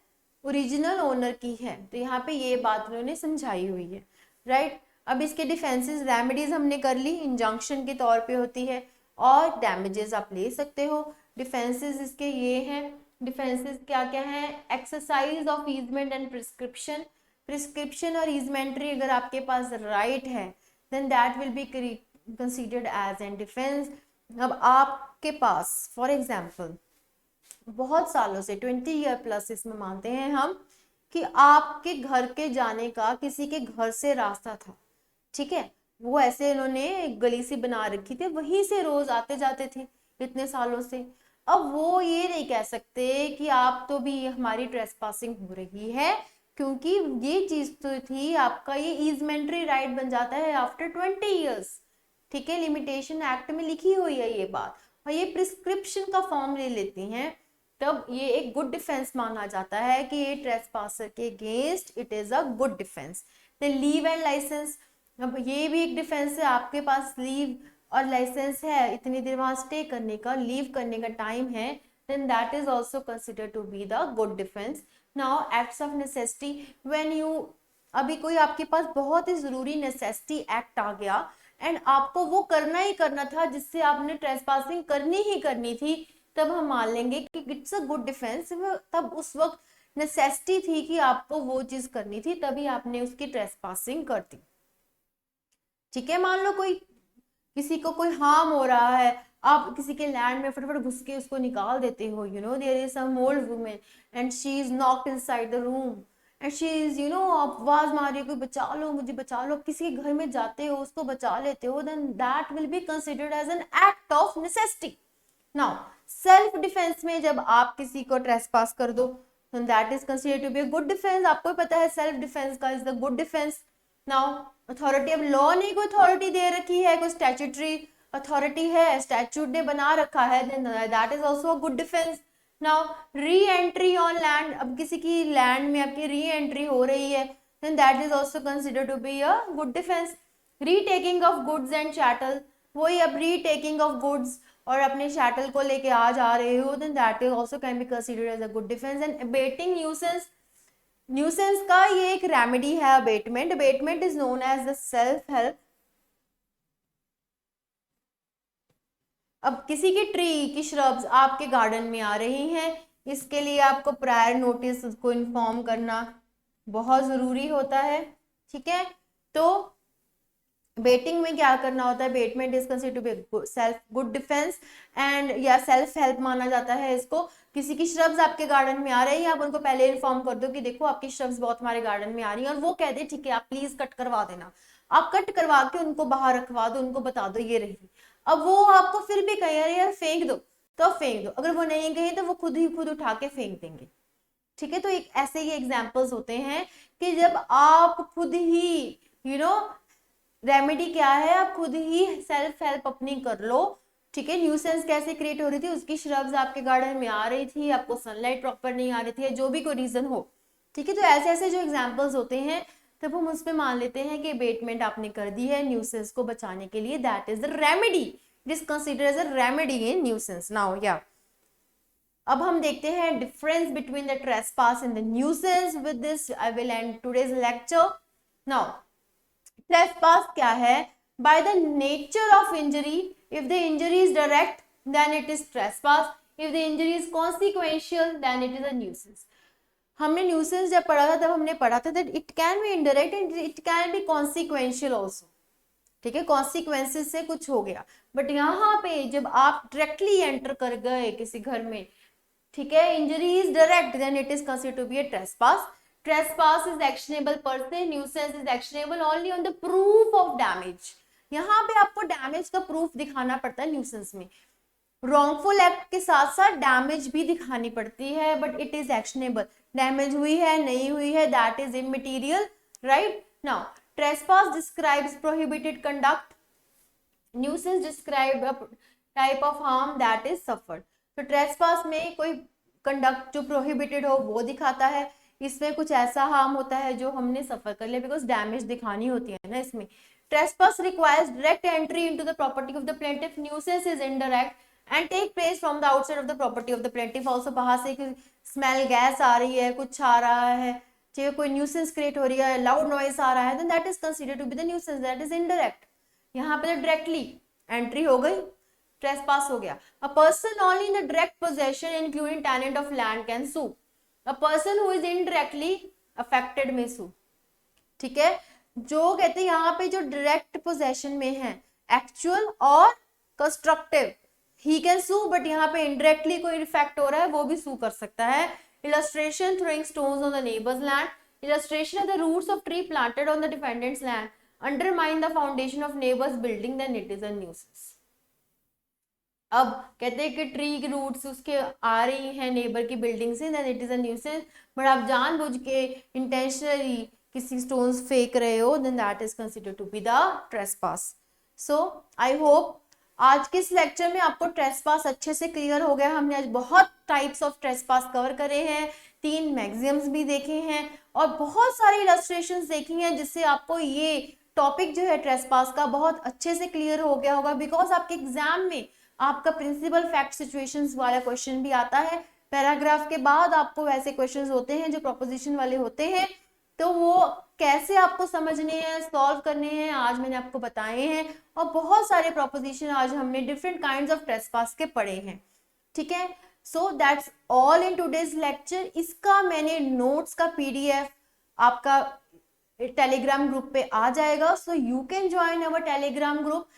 ओरिजिनल ओनर की है. तो यहाँ पे ये बात उन्होंने समझाई हुई है. राइट, अब इसके डिफेंसेस रेमेडीज हमने कर ली, इंजंक्शन के तौर पे होती है और डैमेजेस आप ले सकते हो. डिफेंसेस इसके ये हैं. डिफेंसेस क्या क्या है, exercise of easement and prescription. Prescription और ईजमेंट्री अगर आपके पास राइट है then that will be considered as an defense. अब आपके पास for example बहुत सालों से 20 ईयर प्लस इसमें मानते हैं हम कि आपके घर के जाने का किसी के घर से रास्ता था. ठीक है, वो ऐसे इन्होंने एक गली सी बना रखी थी, वहीं से रोज आते जाते थे इतने सालों से. अब वो ये नहीं कह सकते कि आप तो भी हमारी ट्रेसपासिंग हो रही है, क्योंकि ये चीज तो थी आपका, ये ईजमेंट्री राइट बन जाता है आफ्टर 20 ईयर्स. ठीक है, लिमिटेशन एक्ट में लिखी हुई है ये बात, और ये प्रिस्क्रिप्शन का फॉर्म ले लेती हैं, तब ये एक गुड डिफेंस माना जाता है कि ये ट्रेसपासर के against it is a good defence. Leave and licence, अब ये भी एक डिफेंस है. आपके पास लीव और लाइसेंस है, इतनी देर वहां स्टे करने का, लीव करने का टाइम है, then that is also considered to be the good defense. Now acts of necessity, when you अभी कोई आपके पास बहुत ही जरूरी नेसेसिटी एक्ट आ गया एंड आपको वो करना ही करना था जिससे आपने ट्रेसपासिंग करनी ही करनी थी, तब हम मान लेंगे कि इट्स अ गुड डिफेंस. तब उस वक्त नेसेसिटी थी कि आपको वो चीज करनी थी, तभी आपने उसकी ट्रेसपासिंग कर दी. ठीक है, मान लो कोई किसी को कोई हार्म हो रहा है, आप किसी के लैंड में फटाफट घुस के उसको निकाल देते हो. You know there is some old woman and she is knocked inside the room and she is you know आवाज मार रही है, कोई बचा लो मुझे बचा लो. किसी के घर में जाते हो, उसको बचा लेते हो, then that will be considered as an act of necessity. Now self defence में जब आप किसी को ट्रेसपास कर दो, then that is considered to be a good defense. आपको पता है सेल्फ डिफेंस का is the good defence. Now authority, अब लॉ ने कोई अथॉरिटी दे रखी है, कोई स्टैट्यूटरी अथॉरिटी है, स्टैट्यूट ने बना रखा है, then that is also a good defence. Now re entry on land, अब किसी की लैंड में आपकी री एंट्री हो रही है, then that is also considered to be a good defence. Retaking of goods and chattel, वही अब रीटेकिंग ऑफ गुड्स और अपने शैटल को लेके आ जा रहे हो, then that is also can be considered as a good defence. And abating nuisance, nuisance का ये एक रेमेडी है abatement. Abatement is known as the self help. अब किसी की ट्री की श्रब्स आपके गार्डन में आ रही हैं, इसके लिए आपको प्रायर नोटिस उसको इन्फॉर्म करना बहुत जरूरी होता है, ठीक है। तो बेटिंग में क्या करना होता है, abatement is considered to be self good defence and या सेल्फ हेल्प माना जाता है इसको। किसी की श्रब्स आपके गार्डन में आ रही है, आप उनको पहले इन्फॉर्म कर दो कि देखो आपकी श्रब्स बहुत हमारे गार्डन में आ रही है, और वो कह दे ठीक है आप प्लीज कट करवा देना, आप कट करवा के उनको बाहर रखवा दो, उनको बता दो ये रही। अब वो आपको फिर भी कहे यार फेंक दो, तो फेंक दो, अगर वो नहीं कहे तो वो खुद ही खुद उठा के फेंक देंगे, ठीक है। तो एक ऐसे ही एग्जाम्पल्स होते हैं कि जब आप खुद ही रेमेडी क्या है, आप खुद ही सेल्फ हेल्प अपनी कर लो, ठीक है। न्यूसेंस कैसे क्रिएट हो रही थी, उसकी श्रब्स आपके गार्डन में आ रही थी, आपको सनलाइट प्रॉपर नहीं आ रही थी, जो भी कोई रीजन हो, ठीक है। तो ऐसे ऐसे जो एग्जाम्पल्स होते हैं तब हम उस पर मान लेते हैं कि अबेटमेंट आपने कर दी है न्यूसेंस को बचाने के लिए, that is the remedy, it is considered as a remedy in nuisance. Now या अब हम देखते हैं difference between the trespass and the nuisance. With this I will end today's lecture. Now trespass क्या है, by the nature of injury, if the injury is direct then it is trespass, if the injury is consequential then it is a nuisance. हमने nuisance जब पढ़ा था तब हमने पढ़ा था that it can be indirect and it can be consequential also, ठीक है, कॉन्सिक्वेंसेस से कुछ हो गया। बट यहाँ पे जब आप डायरेक्टली एंटर कर गए किसी घर में, ठीक है, injury is direct then it is considered to be a trespass. Trespass is actionable per se, nuisance is actionable only on the proof of damage। यहाँ पे आपको डैमेज का प्रूफ दिखाना पड़ता है न्यूसेंस में, रॉन्गफुल एक्ट के साथ साथ डैमेज भी दिखानी पड़ती है, but it is actionable. Damage हुई है नहीं हुई है that is immaterial, right. Now trespass describes prohibited conduct, nuisance describe a type of harm that is suffered. तो ट्रेसपास में कोई कंडक्ट जो प्रोहिबिटेड हो वो दिखाता है, इसमें कुछ ऐसा हार्म होता है जो हमने सफर कर लिया, बिकॉज डैमेज दिखानी होती है ना इसमें। Trespass requires direct entry into the property of the plaintiff, nuisance is indirect and take place from the outside of the property of the plaintiff. Also बाहर से स्मेल गैस आ रही है, कुछ आ रहा है, चाहे कोई न्यूसेंस क्रिएट हो रही है, लाउड नॉइस आ रहा है, then that is considered to be the nuisance, that is indirect. यहाँ पे तो डायरेक्टली एंट्री हो गई, ट्रेसपास हो गया। A person only in the direct possession including tenant of land can sue, a person who is indirectly affected में sue, ठीक है। जो कहते हैं यहाँ पे जो डायरेक्ट पोजेशन में है, एक्चुअल और constructive, he can sue, but यहाँ पे इनडायरेक्टली कोई इफेक्ट हो रहा है वो भी सू कर सकता है। Illustration throwing stones on the neighbour's land, illustration of the roots of tree planted on the defendant's land undermine the foundation of neighbour's building, then it is a nuisance. अब कहते हैं कि ट्री की रूट्स उसके आ रही हैं neighbour की building से, then it is a nuisance. But आप जानबूझ के इंटेंशनली किसी स्टोन्स फेंक रहे हो, then that is considered to be the trespass. So I hope आज के इस लेक्चर में आपको ट्रेसपास अच्छे से क्लियर हो गया। हमने आज बहुत टाइप्स ऑफ ट्रेसपास कवर करे हैं, 3 मैक्सिम्स भी देखे हैं और बहुत सारी इलस्ट्रेशंस देखी हैं, जिससे आपको ये टॉपिक जो है ट्रेसपास का बहुत अच्छे से क्लियर हो गया होगा। बिकॉज आपके एग्जाम में आपका प्रिंसिपल फैक्ट सिचुएशंस वाला क्वेश्चन भी आता है, पैराग्राफ के बाद आपको वैसे क्वेश्चंस होते हैं जो प्रोपोजिशन वाले होते हैं, तो वो कैसे आपको समझने हैं, सॉल्व करने हैं, आज मैंने आपको बताए हैं। और बहुत सारे प्रोपोजिशन आज हमने डिफरेंट काइंड्स ऑफ ट्रेसपास के पढ़े हैं, ठीक है। So that's all in today's lecture. इसका मैंने नोट्स का PDF आपका टेलीग्राम ग्रुप पे आ जाएगा, so you can join our Telegram group.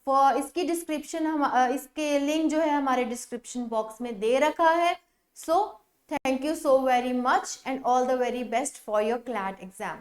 For इसकी डिस्क्रिप्शन इसके लिंक जो है हमारे डिस्क्रिप्शन बॉक्स में दे रखा है। So thank you so very much and all the very best for your CLAT exam.